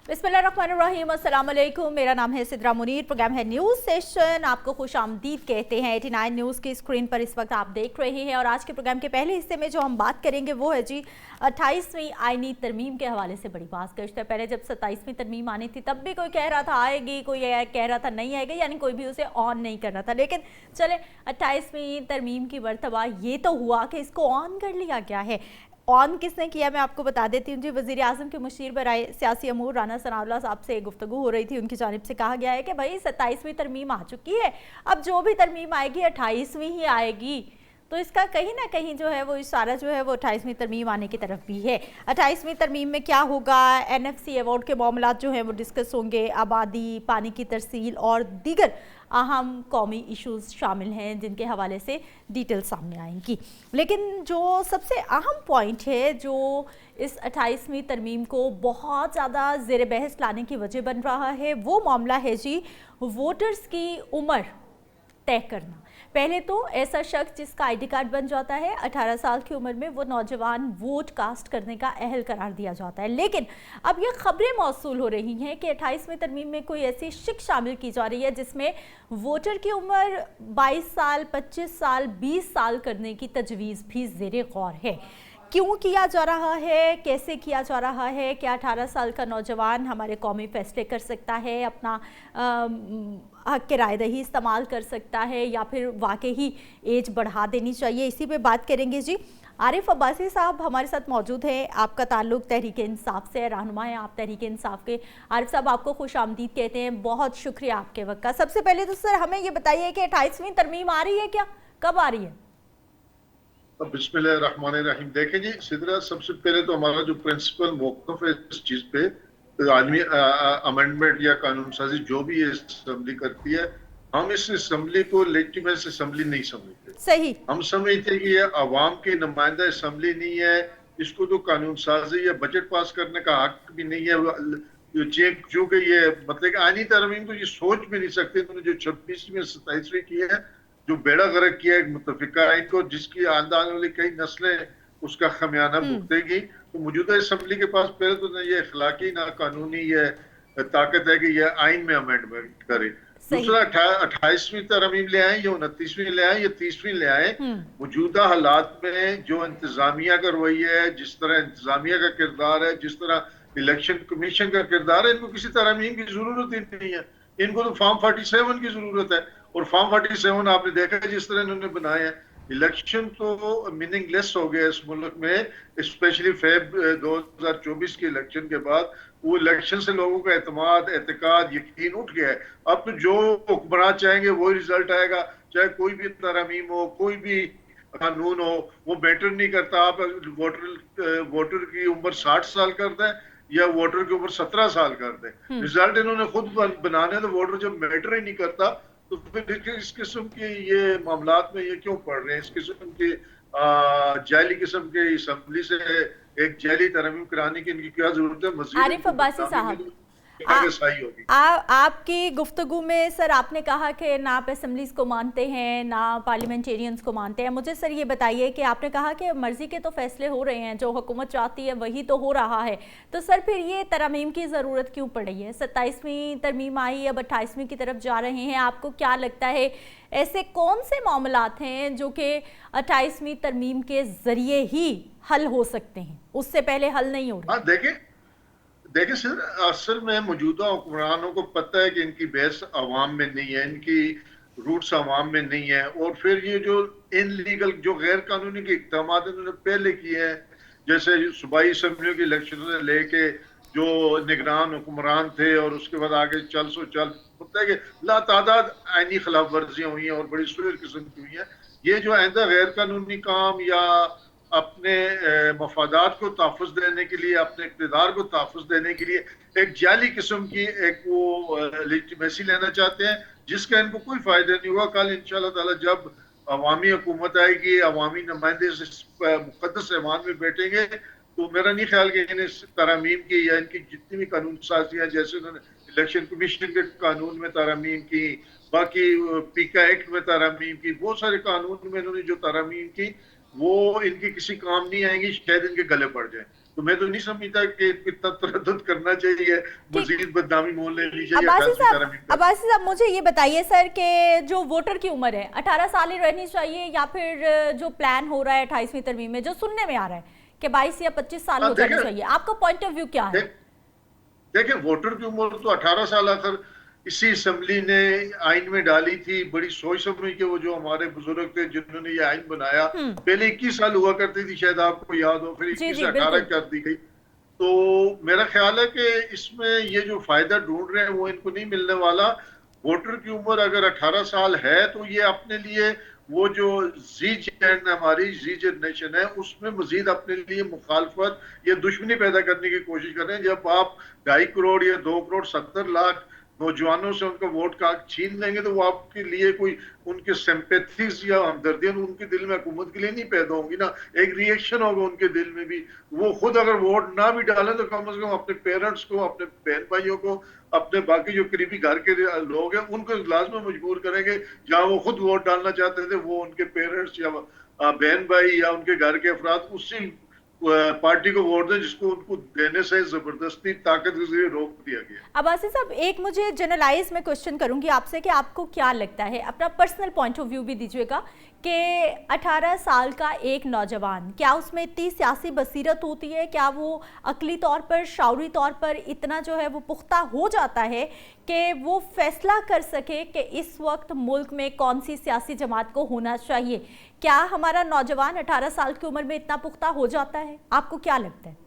बिस्मिल्लाहिर्रहमानिर्रहीम, अस्सलाम वालेकुम। मेरा नाम है सिद्रा मुनीर। प्रोग्राम है न्यूज़ सेशन। आपको खुश आमदीद कहते हैं। 89 न्यूज़ की स्क्रीन पर इस वक्त आप देख रहे हैं और आज के प्रोग्राम के पहले हिस्से में जो हम बात करेंगे वो है जी 28वीं आईनी तरमीम के हवाले से बड़ी बात गश्त है। पहले जब 27वीं तरमीम आनी थी तब भी कोई कह रहा था आएगी, कोई कह रहा था नहीं आएगी, यानी कोई भी उसे ऑन नहीं कर रहा था। लेकिन चले 28वीं तरमीम की मर्तबा ये तो हुआ कि इसको ऑन कर लिया गया है। ऑन किसने किया मैं आपको बता देती हूँ जी। वज़ीर आज़म के मुशीर बराए सियासी अमूर राना सनाउल्लाह साहब से गुफ्तगू हो रही थी। उनकी जानिब से कहा गया है कि भाई 27वीं तरमीम आ चुकी है, अब जो भी तरमीम आएगी 28वीं ही आएगी। तो इसका कहीं ना कहीं जो है वो इशारा जो है वो 28वीं तरमीम आने की तरफ भी है। 28वीं तरमीम में क्या होगा, NFC अवार्ड के मामलात जो हैं वो डिस्कस होंगे। आबादी, पानी की तरसील और दीगर अहम कौमी इश्यूज शामिल हैं जिनके हवाले से डिटेल सामने आएंगी। लेकिन जो सबसे अहम पॉइंट है जो इस 28वीं तरमीम को बहुत ज़्यादा ज़ेर बहस लाने की वजह बन रहा है वो मामला है जी वोटर्स की उम्र तय करना। पहले तो ऐसा शख्स जिसका ID कार्ड बन जाता है 18 साल की उम्र में वो नौजवान वोट कास्ट करने का अहल करार दिया जाता है। लेकिन अब ये खबरें मौसूल हो रही हैं कि 28वीं तरमीम में कोई ऐसी शिक शामिल की जा रही है जिसमें वोटर की उम्र 22 साल, 25 साल, 20 साल करने की तजवीज़ भी ज़ेरे गौर है। क्यों किया जा रहा है, कैसे किया जा रहा है? क्या 18 साल का नौजवान हमारे कौमी फैसले कर सकता है, अपना हक के राय दही इस्तेमाल कर सकता है, या फिर वाकई ही एज बढ़ा देनी चाहिए? इसी पे बात करेंगे जी। आरिफ अब्बासी साहब हमारे साथ मौजूद हैं। आपका ताल्लुक तहरीक इंसाफ से है, रहनुमा है आप तहरीक इंसाफ के। आरिफ साहब आपको खुश आमदीद कहते हैं, बहुत शुक्रिया आपके वक्त का। सबसे पहले तो सर हमें ये बताइए कि 28वीं तरमीम आ रही है क्या, कब आ रही है? बिस्मिल्लाहिर्रहमानिर्रहीम। देखें जी सिदरा, सबसे पहले तो हमारा जो प्रिंसिपल मौक़िफ़ है इस चीज पे, आलमी अमेंडमेंट या कानून साजी जो भी ये असम्बली करती है, हम इस असम्बली को लेजिटिमेट असम्बली नहीं समझते। सही। हम समझते कि ये अवाम की नुमाइंदा असम्बली नहीं है, इसको तो कानून साजी या बजट पास करने का हक भी नहीं है। जो कि ये मतलब आईनी तरमीम तो ये सोच भी नहीं सकते इन्होंने जो 26वीं 27वीं की है, जो बेड़ा गर्क किया है मुतफिका आइन को, जिसकी आने वाली कई नस्लें उसका खमियाना भुगतेगी। तो मौजूदा असम्बली के पास पहले तो ये अखलाकी ना कानूनी ये ताकत है कि यह आइन में अमेंडमेंट करे। दूसरा, 28वीं तरमीम ले आए या 29वीं ले आए या 30वीं ले आए, मौजूदा हालात में जो इंतजामिया का रवैया है, जिस तरह इंतजामिया का किरदार है, जिस तरह इलेक्शन कमीशन का किरदार है, इनको किसी तरमीम की जरूरत ही नहीं है। इनको तो फॉर्म 47 की जरूरत है। और फॉर्म 47 आपने देखा है जिस तरह इन्होंने बनाए हैं, इलेक्शन तो मीनिंगलेस हो गया इस मुल्क में, स्पेशली फेब 2024 के इलेक्शन के बाद। वो इलेक्शन से लोगों का एतमाद, एतकाद, यकीन उठ गया है। अब तो जो हुक्मरान चाहेंगे वही रिजल्ट आएगा, चाहे कोई भी तरमीम हो, कोई भी कानून हो, वो मैटर नहीं करता। आप वोटर की उम्र 60 साल कर दें या वोटर की उम्र 17 साल कर दें, रिजल्ट इन्होंने खुद बनाने, तो वोटर जब मैटर ही नहीं करता तो फिर इस किस्म के ये मामलात में ये क्यों पड़ रहे हैं? इस किस्म के जाली किस्म के असम्बली से एक जाली तरमीम कराने की इनकी क्या जरूरत है? मजीद आरिफ अब्बासी साहब, होगी। आपकी गुफ्तगू में सर आपने कहा कि ना आप असम्बलीज को मानते हैं ना पार्लियामेंटेरियंस को मानते हैं। मुझे सर ये बताइए कि आपने कहा कि मर्जी के तो फैसले हो रहे हैं, जो हुकूमत चाहती है वही तो हो रहा है, तो सर फिर ये तरमीम की ज़रूरत क्यों पड़ रही है? 27वीं तरमीम आई, अब 28वीं की तरफ जा रहे हैं। आपको क्या लगता है ऐसे कौन से मामलात हैं जो कि 28वीं तरमीम के ज़रिए ही हल हो सकते हैं, उससे पहले हल नहीं हो रहे? देखिए सर, असल में मौजूदा हुक्मरानों को पता है कि इनकी बेस अवाम में नहीं है, इनकी रूट्स अवाम में नहीं है। और फिर ये जो इनलीगल, जो गैर कानूनी के इक़दाम इन्होंने पहले किए हैं, जैसे सूबाई असम्बलियों के इलेक्शन से लेके जो निगरान हुक्मरान थे और उसके बाद आगे चल होता है कि लातादाद आईनी खिलाफ वर्जियां हुई हैं और बड़ी सुर किस्म की हुई हैं। ये जो आइंदा गैर कानूनी काम या अपने मफादात को तहफ़्फ़ुज़ देने के लिए, अपने इक़्तिदार को तहफ़्फ़ुज़ देने के लिए एक जाली किस्म की एक वो लेजिटिमेसी लेना चाहते हैं, जिसका इनको कोई फ़ायदा नहीं हुआ। कल इंशाअल्लाह ताला जब अवामी हुकूमत आएगी, अवामी नुमाइंदे इस मुक़द्दस ऐवान में बैठेंगे, तो मेरा नहीं ख्याल कि इन्हें तरमीम की या इनकी जितनी भी कानून साजियाँ, जैसे उन्होंने इलेक्शन कमीशन के कानून में तरमीम की, बाकी पीका एक्ट में तरमीम की, बहुत सारे कानून में इन्होंने जो तरमीम की वो इनकी किसी काम नहीं आएंगी, शायद इनके गले पड़ जाए। तो मैं तो नहीं समझता कि इतना तरद्दुद करना चाहिए, ठीक। मजीद बदनामी मोल लेनी चाहिए अब्बासी 28वीं साहब, तरमीम का। अब्बासी साहब मुझे ये बताइए सर कि जो वोटर की उम्र है 18 साल ही रहनी चाहिए, या फिर जो प्लान हो रहा है 28वीं तरमीम में जो सुनने में आ रहा है कि 22 या 25 साल हो जानी देखें चाहिए, आपका पॉइंट ऑफ व्यू क्या है? देख, देखें वोटर की उम्र तो 18 साल आखिर इसी असेंबली ने आइन में डाली थी, बड़ी सोच समझ के। वो जो हमारे बुजुर्ग थे जिन्होंने ये आइन बनाया, हम्म। पहले 21 साल हुआ करती थी, शायद आपको याद हो, फिर जी 21 जी से 18 बिल्कुल। कर दी गई। तो मेरा ख्याल है कि इसमें ये जो फायदा ढूंढ रहे हैं वो इनको नहीं मिलने वाला। वोटर की उम्र अगर 18 साल है तो ये अपने लिए वो जो जी जेन हमारी जी जनरेशन है उसमें मजीद अपने लिए मुखालफत या दुश्मनी पैदा करने की कोशिश कर रहे हैं। जब आप 2.5 करोड़ या 2 करोड़ 70 लाख नौजवानों से उनका वोट का छीन लेंगे तो वो आपके लिए कोई उनके सिंपैथीज या हमदर्दियां उनके दिल में हुकूमत के लिए नहीं पैदा होंगी ना, एक रिएक्शन होगा उनके दिल में भी। वो खुद अगर वोट ना भी डालें तो कम से कम अपने पेरेंट्स को, अपने बहन भाइयों को, अपने बाकी जो करीबी घर के लोग हैं उनको इजलास में मजबूर करेंगे। जहां वो खुद वोट डालना चाहते थे वो उनके पेरेंट्स या बहन भाई या उनके घर के अफराद उसी पार्टी को वोट दें जिसको उनको देने से जबरदस्ती ताकत के जरिए रोक दिया गया। अब्बासी साहब एक मुझे जनरलाइज में क्वेश्चन करूंगी आपसे कि आपको क्या लगता है, अपना पर्सनल पॉइंट ऑफ व्यू भी दीजिएगा कि 18 साल का एक नौजवान, क्या उसमें इतनी सियासी बसीरत होती है, क्या वो अकली तौर पर, शाउरी तौर पर इतना जो है वो पुख्ता हो जाता है कि वो फैसला कर सके कि इस वक्त मुल्क में कौन सी सियासी जमात को होना चाहिए? क्या हमारा नौजवान 18 साल की उम्र में इतना पुख्ता हो जाता है? आपको क्या लगता है?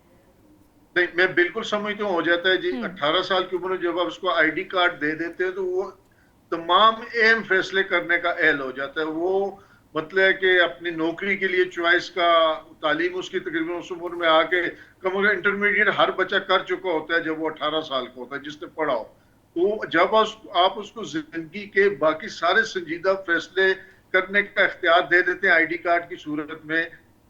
नहीं, मैं बिल्कुल समझता हूँ हो जाता है जी। 18 साल की उम्र में जब आप उसको आईडी कार्ड दे देते हैं तो वो तमाम अहम फैसले करने का अहल हो जाता है। वो मतलब है कि अपनी नौकरी के लिए चॉइस का, तालीम उसकी तकरीबन उस उम्र में आके कम इंटरमीडिएट हर बच्चा कर चुका होता है जब वो 18 साल का होता है जिसने पढ़ा हो। तो जब आप उसको जिंदगी के बाकी सारे संजीदा फैसले करने का इख्तियार दे देते हैं आईडी कार्ड की सूरत में,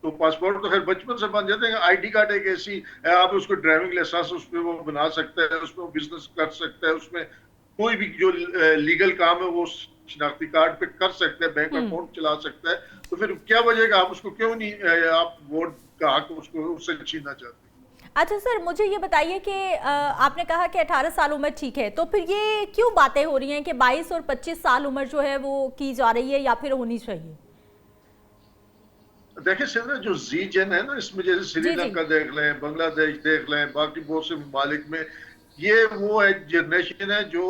तो पासपोर्ट तो खैर बचपन से बन जाते हैं। आईडी कार्ड एक ऐसी है, आप उसको ड्राइविंग लाइसेंस उसमें वो बना सकते हैं, उसमें वो बिजनेस कर सकते हैं, उसमें कोई भी जो लीगल काम है वो शनाख्ती कार्ड पे कर सकते हैं, बैंक अकाउंट चला सकता है। तो फिर क्या वजह आप उसको क्यों नहीं आप वोट का हक उसको उससे छीनना चाहते हैं? अच्छा सर मुझे ये बताइए कि आपने कहा कि 18 साल उम्र ठीक है, तो फिर ये क्यों बातें हो रही हैं कि 22 और 25 साल उम्र जो है वो की जा रही है या फिर होनी चाहिए? देखिए सिर्फ जो जी जेन है ना, इसमें जैसे जी जी। श्रीलंका देख लें, बांग्लादेश देख लें, बाकी बहुत से ममालिक में ये वो एक जनरेशन है जो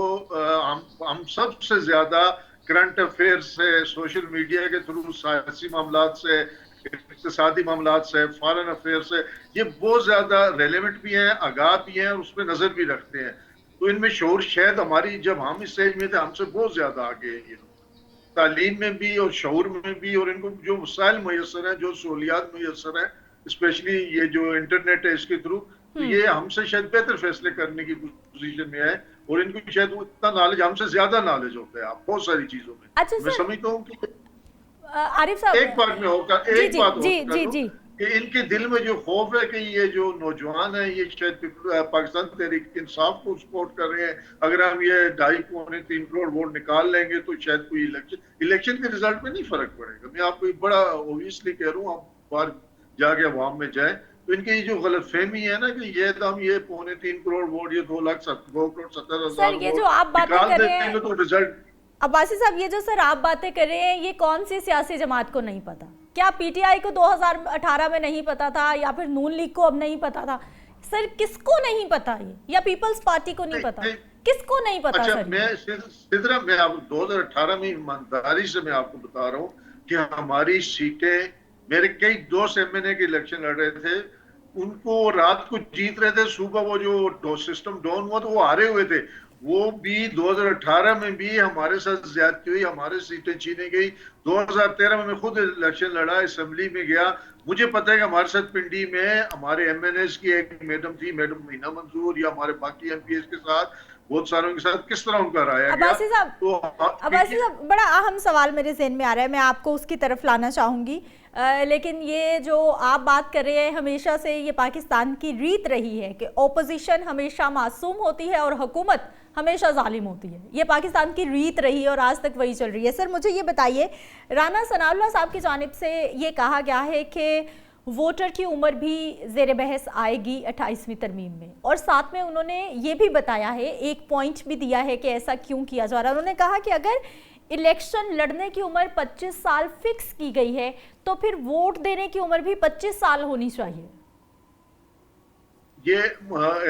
हम सबसे ज्यादा करंट अफेयर से, सोशल मीडिया के थ्रू, सियासी मामला से, इक्तिसादी मामला से, फॉरेन अफेयर से ये बहुत ज्यादा रेलेवेंट भी हैं, आगाह भी हैं और उसमें नजर भी रखते हैं। तो इनमें शोर शायद हमारी जब हम इस एज में थे हमसे बहुत ज्यादा आगे है ये, तालीम में भी और शऊर में भी। और इनको जो वसाइल मैसर हैं, जो सहूलियात मैसर हैं, स्पेशली ये जो इंटरनेट है इसके थ्रू, तो ये हमसे शायद बेहतर फैसले करने की पोजीशन में है। और इनको शायद इतना नॉलेज, हमसे ज्यादा नॉलेज होता है आप बहुत सारी चीजों में। अच्छा मैं सर, समझता हूँ कि आरिफ साहब एक बात में होगा, जी एक जी बात जी होगा जी तो जी कि इनके दिल में जो खौफ है कि ये जो नौजवान है ये शायद पाकिस्तान तहरीक इंसाफ को सपोर्ट कर रहे हैं, अगर हम ये 2.5-3 करोड़ वोट निकाल लेंगे तो शायद कोई इलेक्शन के रिजल्ट में नहीं फर्क पड़ेगा। मैं आपको बड़ा ओबियसली कह रहा हूँ, आप बाहर जाके अवाम में जाए तो इनकी ये जो गलत फहमी है ना कि ये हम ये 2.25 करोड़ वोट, ये 2,70,000 सर, ये जो वोट आप बातें निकाल कर रहे हैं देंगे तो रिजल्ट। अब्बासी साहब, ये जो सर आप बातें कर रहे हैं ये कौन सी सियासी जमात को नहीं पता? क्या पीटीआई को 2018 में नहीं पता था, या फिर नून लीग को अब नहीं पता था? सर किसको नहीं पता ये, या पीपल्स पार्टी को नहीं पता? किसको नहीं पता? अच्छा, सर मैं सिद्रा मैं आप 2018 में ईमानदारी से मैं आपको बता रहा हूँ कि हमारी सीटें, मेरे कई दोस्त एमएनए के इलेक्शन लड़ रहे थे, उनको रात को जीत रहे थे, सुबह वो जो सिस्टम डाउन हुआ तो वो हारे हुए थे। वो भी 2018 में भी हमारे साथ ज्यादती हुई, हमारे सीटें छीनी गई। 2013 में मैं खुद इलेक्शन लड़ा, असेंबली में गया, मुझे पता है कि हमारे साथ पिंडी में हमारे एमएनएस की एक मैडम थी, मैडम मीना मंसूर, या हमारे बाकी एमपीएस के साथ, बहुत सारों के साथ किस तरह उनका राया गया। अब्बासी साहब, तो अब्बासी साहब, बड़ा अहम सवाल मेरे ज़हन में आ रहा है, मैं आपको उसकी तरफ लाना चाहूँगी। लेकिन ये जो आप बात कर रहे हैं, हमेशा से ये पाकिस्तान की रीत रही है कि ओपोजिशन हमेशा मासूम होती है और हुकूमत हमेशा जालिम होती है। ये पाकिस्तान की रीत रही है और आज तक वही चल रही है। सर मुझे ये बताइए, राना सनाउल्लाह साहब की जानिब से ये कहा गया है कि वोटर की उम्र भी ज़ेर बहस आएगी 28वीं तरमीम में। और साथ में उन्होंने ये भी बताया है, एक पॉइंट भी दिया है कि ऐसा क्यों किया जा रहा है। उन्होंने कहा कि अगर इलेक्शन लड़ने की उम्र 25 साल फिक्स की गई है तो फिर वोट देने की उम्र भी 25 साल होनी चाहिए। ये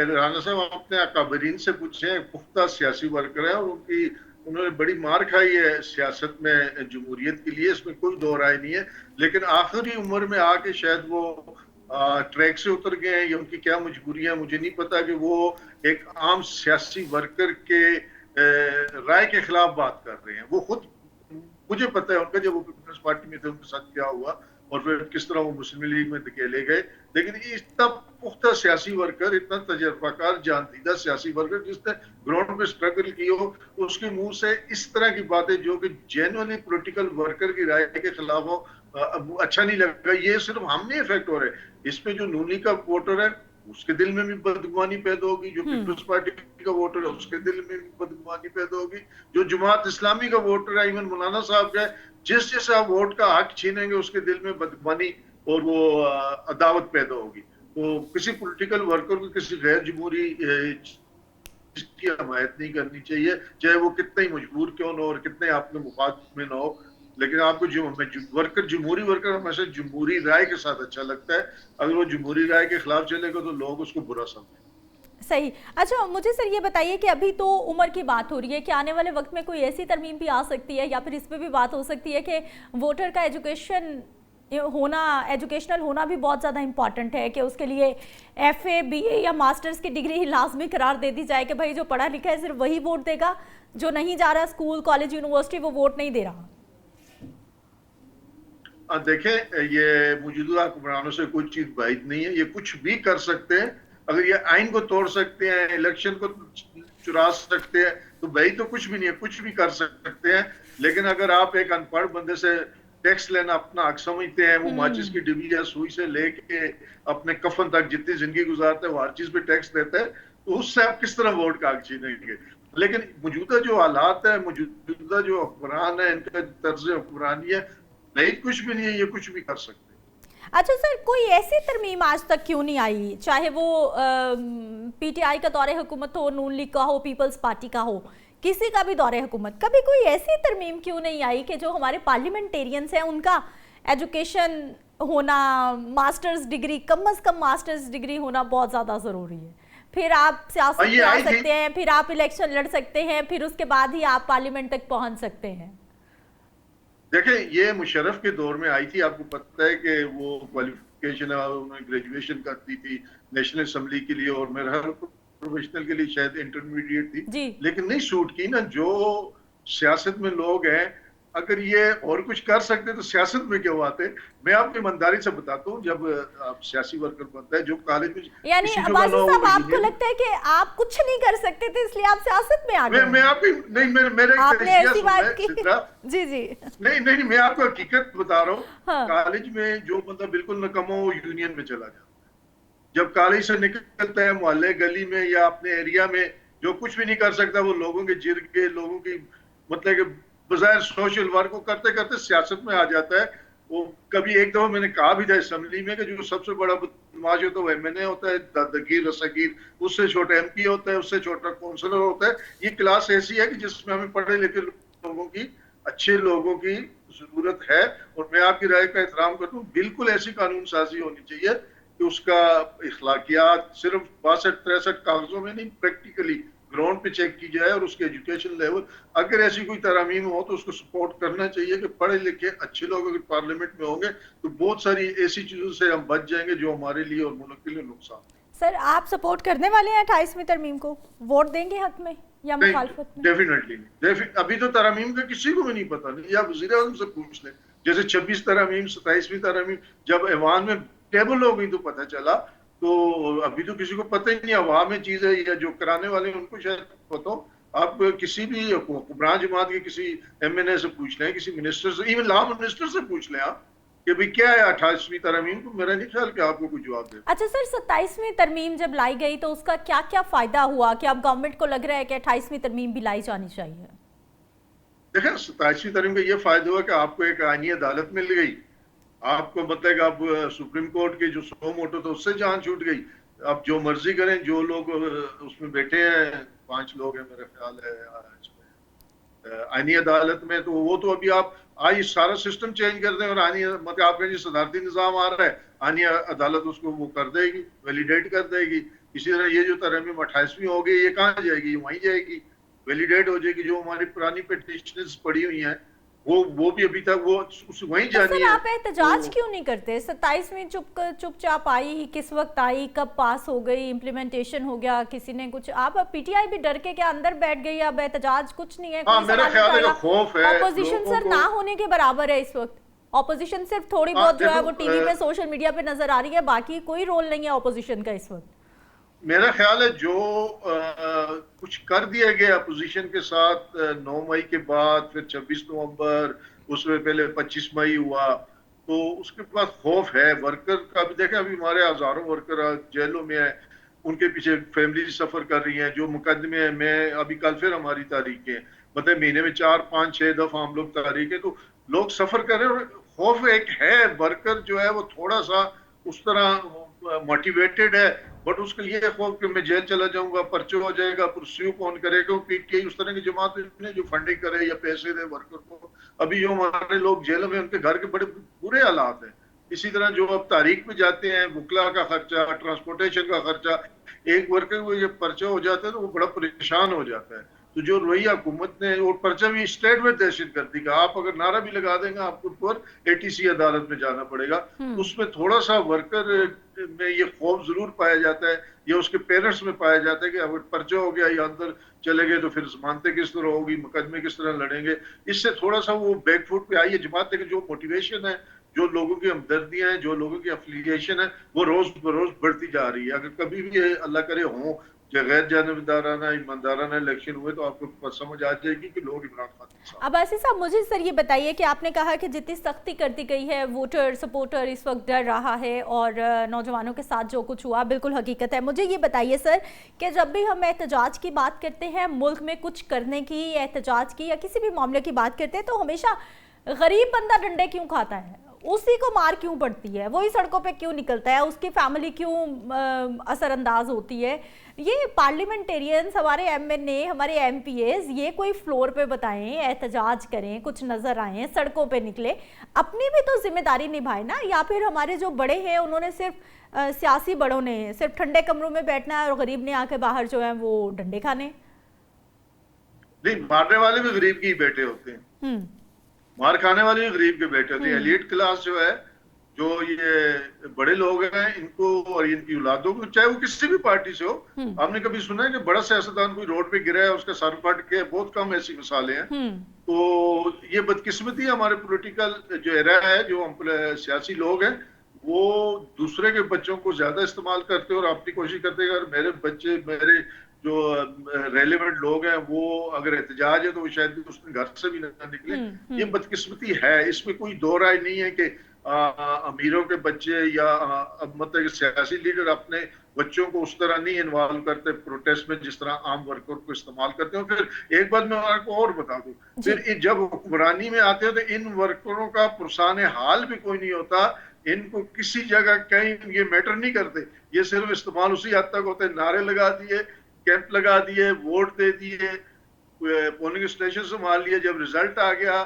राना साहब अपने अकाबरीन से पूछे, पुख्ता सियासी वर्कर है और उन्होंने बड़ी मार खाई है सियासत में जमहूरियत के लिए, इसमें कोई दो राय नहीं है। लेकिन आखिरी उम्र में आके शायद वो ट्रैक से उतर गए हैं, या उनकी क्या मजबूरियां मुझे नहीं पता, कि वो एक आम सियासी वर्कर के राय के खिलाफ बात कर रहे हैं। वो खुद, मुझे पता है उनका, जब वो पीपल्स पार्टी में थे उनके साथ क्या हुआ और फिर किस तरह वो मुस्लिम लीग में धकेले गए। लेकिन इतना पुख्ता सियासी वर्कर, इतना तजर्बाकार जानदीदा सियासी वर्कर जिसने ग्राउंड पे स्ट्रगल की हो, उसके मुंह से इस तरह की बातें जो कि जेन्युइनली पॉलिटिकल वर्कर की राय के खिलाफ हो, अच्छा नहीं लगेगा। ये सिर्फ हम नहीं इफेक्ट हो रहे, इसमें जो नून लीग का वोटर है उसके दिल में भी बदगुमानी पैदा होगी, जो पीपल्स पार्टी का वोटर है उसके दिल में भी बदगुमानी पैदा होगी, जो जमात इस्लामी का वोटर है, इवन मौलाना साहब का, जिस जिस आप वोट का हक छीनेंगे उसके दिल में बदगुमानी और वो अदावत पैदा होगी। तो किसी पॉलिटिकल वर्कर को किसी गैर जमहूरी इसकी हमायत नहीं करनी चाहिए, चाहे वो कितना ही मजबूर क्यों ना हो और कितने आपके मुफाद में ना हो। लेकिन आपको वर्कर, जमहूरी वर्कर हमेशा जमहूरी राय के साथ अच्छा लगता है। अगर वो जमहूरी राय के खिलाफ चलेगा तो लोग उसको बुरा समझेंगे। सही। अच्छा, मुझे सर ये बताइए कि अभी तो उम्र की बात हो रही है कि आने वाले वक्त में कोई ऐसी तरमीम भी आ सकती है या फिर इस पे भी बात हो सकती है कि वोटर का एजुकेशनल होना भी बहुत ज़्यादा इम्पॉर्टेंट है, कि उसके लिए FA BA या मास्टर्स की डिग्री ही लाजमी करार दे दी जाए कि भाई जो पढ़ा लिखा है सिर्फ वही वोट देगा, जो नहीं जा रहा स्कूल कॉलेज यूनिवर्सिटी वो वोट नहीं दे रहा। देखें, ये मौजूदा हुक्मरानों से कोई चीज बाइद नहीं है, ये कुछ भी कर सकते हैं। अगर ये आइन को तोड़ सकते हैं, इलेक्शन को चुरा सकते हैं, तो भाई तो कुछ भी नहीं है, कुछ भी कर सकते हैं। लेकिन अगर आप एक अनपढ़ बंदे से टैक्स लेना अपना हक समझते हैं, वो माचिस की डिब्बी या सुई से लेके अपने कफन तक जितनी जिंदगी गुजारते हैं वो हर चीज पे टैक्स देता है, तो उससे आप किस तरह वोट का हक छीनेंगे। लेकिन मौजूदा जो हालात है, मौजूदा जो हुक्मरान है, इनका तर्ज हुक्मरानी है, नहीं कुछ भी नहीं है, ये कुछ भी कर सकते हैं। अच्छा सर, कोई ऐसी तरमीम आज तक क्यों नहीं आई, चाहे वो PTI का दौरे हुकूमत हो, नून लीग का हो, पीपल्स पार्टी का हो, किसी का भी दौरे हुकूमत, कभी कोई ऐसी तरमीम क्यों नहीं आई कि जो हमारे पार्लियामेंटेरियंस हैं उनका एजुकेशन होना, मास्टर्स डिग्री, कम से कम मास्टर्स डिग्री होना बहुत ज़्यादा ज़रूरी है। फिर आप सियासत में आ सकते हैं, फिर आप इलेक्शन लड़ सकते हैं, फिर उसके बाद ही आप पार्लियामेंट तक पहुँच सकते हैं। देखें, ये मुशर्रफ के दौर में आई थी, आपको पता है कि वो क्वालिफिकेशन उन्होंने ग्रेजुएशन कर दी थी नेशनल असेंबली के लिए, और मेरा प्रोफेशनल के लिए शायद इंटरमीडिएट थी, लेकिन नहीं सूट की ना। जो सियासत में लोग हैं, अगर ये और कुछ कर सकते तो सियासत में क्यों आते। मैं आपकी ईमानदारी से बताता हूँ, जब आप सियासी वर्कर बनता है, जो कॉलेज में, यानी अब्बासी साहब, आपको लगता है कि आप कुछ नहीं कर सकते थे इसलिए आप सियासत में आ गए? मैं आपकी नहीं, मेरे आपने ऐसी बात की। जी जी, नहीं, मैं आपको हकीकत बता रहा हूँ। हाँ। कॉलेज में जो बंदा बिल्कुल नकम हो, वो यूनियन में चला जाता। जब कॉलेज से निकलता है, मोहल्ले गली में या अपने एरिया में जो कुछ भी नहीं कर सकता, वो लोगों के जिरगे, लोगों की मतलब कि बजाय सोशल वर्क को करते करते सियासत में आ जाता है। वो कभी एक दफा मैंने कहा भी था असेंबली में कि जो सबसे बड़ा बदमाश होता है वो MNA होता है, दादागीर रसागीर, उससे छोटा MP होता है, उससे छोटा काउंसलर होता है। ये क्लास ऐसी है कि जिसमें हमें पढ़े लिखे लोगों की, अच्छे लोगों की जरूरत है। और मैं आपकी राय का एहतराम करता हूँ, बिल्कुल ऐसी कानून साजी होनी चाहिए कि उसका इखलाकियात सिर्फ 62-63 कागजों में नहीं, प्रैक्टिकली ग्राउंड पे चेक की जाए, और उसके एजुकेशन लेवल, अगर ऐसी कोई तरमीम हो तो उसको सपोर्ट करना चाहिए कि पढ़े लिखे अच्छे लोग अगर पार्लियामेंट में होंगे तो बहुत सारी ऐसी चीजों से हम बच जाएंगे जो हमारे लिए और मुल्क के लिए नुकसान। सर, आप सपोर्ट करने वाले हैं 28वीं तरमीम को? वोट देंगे हक में या मुखालफत में? डेफिनेटली। अभी तो तरमीम का किसी को भी नहीं पता, नहीं, या वज़ीर आज़म से पूछ लें। जैसे 26 तरमीम, 27वीं तरमीम जब ऐवान में टेबल हो गई तो पता चला, तो अभी तो किसी को पता ही नहीं। अवाम में चीज है, या जो कराने वाले हैं उनको शायद पता हो। आप किसी भी हुक्मरान जमात के किसी MNA से पूछ लें, किसी मिनिस्टर से, इवन लॉ मिनिस्टर से पूछ लें आप कि भाई क्या है 28वीं तरमीम, तो मेरा नहीं ख्याल कि आपको कुछ जवाब दे। अच्छा सर, 27वीं तरमीम जब लाई गई तो उसका क्या क्या फायदा हुआ कि अब गवर्नमेंट को लग रहा है कि 28वीं तरमीम भी लाई जानी चाहिए? देखें, 27वीं तरमीम का ये फायदा हुआ कि आपको एक आईनी अदालत मिल गई, आपको मतलब अब सुप्रीम कोर्ट के जो 100 मोटो तो उससे जान छूट गई। अब जो मर्जी करें, जो लोग उसमें बैठे हैं, 5 लोग हैं मेरा ख्याल है इसमें आईनी अदालत में, तो वो तो अभी आप आज सारा सिस्टम चेंज कर दें और आनी मतलब आपका जो सदारती निजाम आ रहा है, आनी अदालत उसको वो कर देगी, वैलिडेट कर देगी। इसी तरह ये जो तरमीम 28वीं होगी, ये कहाँ जाएगी? ये वहीं जाएगी, वैलिडेट हो जाएगी। जो हमारी पुरानी पिटिशनर्स पड़ी हुई हैं वो भी अभी तक वो वहीं तो जानी सर है। आप एहतजाज तो क्यों नहीं करते? 27वीं चुपचाप आई, किस वक्त आई, कब पास हो गई, इम्प्लीमेंटेशन हो गया, किसी ने कुछ, आप पीटीआई भी डर के क्या अंदर बैठ गई? अब एहतजाज कुछ नहीं है, हाँ, कोई मेरा सवाल नहीं ख्याल है कि उठाएगा। खौफ है ऑपोजिशन लोगों सर को। ना होने के बराबर है इस वक्त। ऑपोजिशन सिर्फ थोड़ी हाँ बहुत जो है देखो, वो टीवी पे सोशल मीडिया पे नजर आ रही है, बाकी कोई रोल नहीं है ऑपोजिशन का इस वक्त। मेरा ख्याल है जो कुछ कर दिया गया अपोजिशन के साथ 9 मई के बाद, फिर 26 नवंबर, उसमें पहले 25 मई हुआ, तो उसके बाद खौफ है वर्कर का भी। देखें अभी हमारे हजारों वर्कर जेलों में है, उनके पीछे फैमिली सफर कर रही हैं, जो मुकदमे में अभी कल फिर हमारी तारीखें, मतलब महीने में 4 5 6 दफा हम लोग तारीखें, तो लोग सफर कर रहे हैं। और खौफ एक है, वर्कर जो है वो थोड़ा सा उस तरह मोटिवेटेड है, बट उसके लिए खौफ कि मैं जेल चला जाऊंगा, पर्चा हो जाएगा, पुरस्यू कौन करेगा, पीटीआई उस तरह की जमात ने जो फंडिंग करे या पैसे दे वर्कर को। अभी जो हमारे लोग जेलों में, उनके घर के बड़े बुरे हालात हैं। इसी तरह जो अब तारीख में जाते हैं, वकला का खर्चा, ट्रांसपोर्टेशन का खर्चा, एक वर्कर को जब पर्चा हो जाता है तो वो बड़ा परेशान हो जाता है। तो जो रवैया हुकूमत ने, और पर्चा भी स्टेट में दहशत गर्दी का, आप अगर नारा भी लगा देंगे आपको ऊपर एटीसी अदालत में जाना पड़ेगा, उसमें थोड़ा सा वर्कर में ये खौफ जरूर पाया जाता है, या उसके पेरेंट्स में पाया जाता है कि अगर पर्चा हो गया या अंदर चले गए तो फिर जमानतें किस तरह होगी, मुकदमे किस तरह लड़ेंगे। इससे थोड़ा सा वो बैकफुट पे आई है जमात। लेकिन जो मोटिवेशन है, जो लोगों की हमदर्दियां हैं, जो लोगों की एफिलिएशन है, वो रोज बरोज बढ़ती जा रही है। अगर कभी भी अल्लाह करे हो जो गैर जानबदाराना ईमानदाराना इलेक्शन हुए, तो आपको समझ आ जाएगी कि लोग इमरान खान के साथ। अब्बासी साहब, मुझे सर ये बताइए कि आपने कहा कि जितनी सख्ती कर दी गई है, वोटर सपोर्टर इस वक्त डर रहा है और नौजवानों के साथ जो कुछ हुआ बिल्कुल हकीकत है। मुझे ये बताइए सर कि जब भी हम एहतजाज की बात करते हैं, मुल्क में कुछ करने की, एहतजाज की या किसी भी मामले की बात करते हैं, तो हमेशा गरीब बंदा डंडे क्यों खाता है, उसी को मार क्यों पड़ती है, वही सड़कों पे क्यों निकलता है, उसकी फैमिली क्यों असरअंदाज होती है? ये पार्लियामेंटेरियंस, हमारे एमएनए, हमारे एमपीएस, ये कोई फ्लोर पे बताएं, एहतजाज करें, कुछ नजर आए, सड़कों पे निकले, अपनी भी तो जिम्मेदारी निभाए ना। या फिर हमारे जो बड़े हैं उन्होंने सिर्फ सियासी बड़ों ने सिर्फ ठंडे कमरों में बैठना है और गरीब ने आके बाहर जो है वो डंडे खाने? नहीं, मारने वाले भी गरीब के ही बेटे होते हैं, मार खाने वाले भी गरीब के बेटे होते हैं। एलीट क्लास जो है, जो ये बड़े लोग हैं, इनको और इनकी औलादों को, चाहे वो किसी भी पार्टी से हो, हमने कभी सुना है कि बड़ा सियासतदान कोई रोड पे गिरा है उसका सर फट के? बहुत कम ऐसी मिसालें हैं। तो ये बदकिस्मती है हमारे पॉलिटिकल जो एरा है, जो हम सियासी लोग हैं, वो दूसरे के बच्चों को ज्यादा इस्तेमाल करते हैं और अपनी कोशिश करते हैं अगर मेरे बच्चे, मेरे जो रेलिवेंट लोग हैं, वो अगर एहतजाज है तो वो शायद उसमें घर से भी ना निकले। ये बदकिस्मती है, इसमें कोई दो राय नहीं है कि अमीरों के बच्चे या मतलब सियासी लीडर अपने बच्चों को उस तरह नहीं इन्वॉल्व करते प्रोटेस्ट में जिस तरह आम वर्कर को इस्तेमाल करते हैं। फिर एक बात मैं आपको और बता दूं, फिर जब हुक्मरानी में आते हैं तो इन वर्करों का पुरसाने हाल भी कोई नहीं होता। इनको किसी जगह कहीं ये मैटर नहीं करते, ये सिर्फ इस्तेमाल उसी हद तक होते हैं, नारे लगा दिए, कैंप लगा दिए, वोट दे दिए, पोलिंग स्टेशन संभाल लिए, जब रिजल्ट आ गया,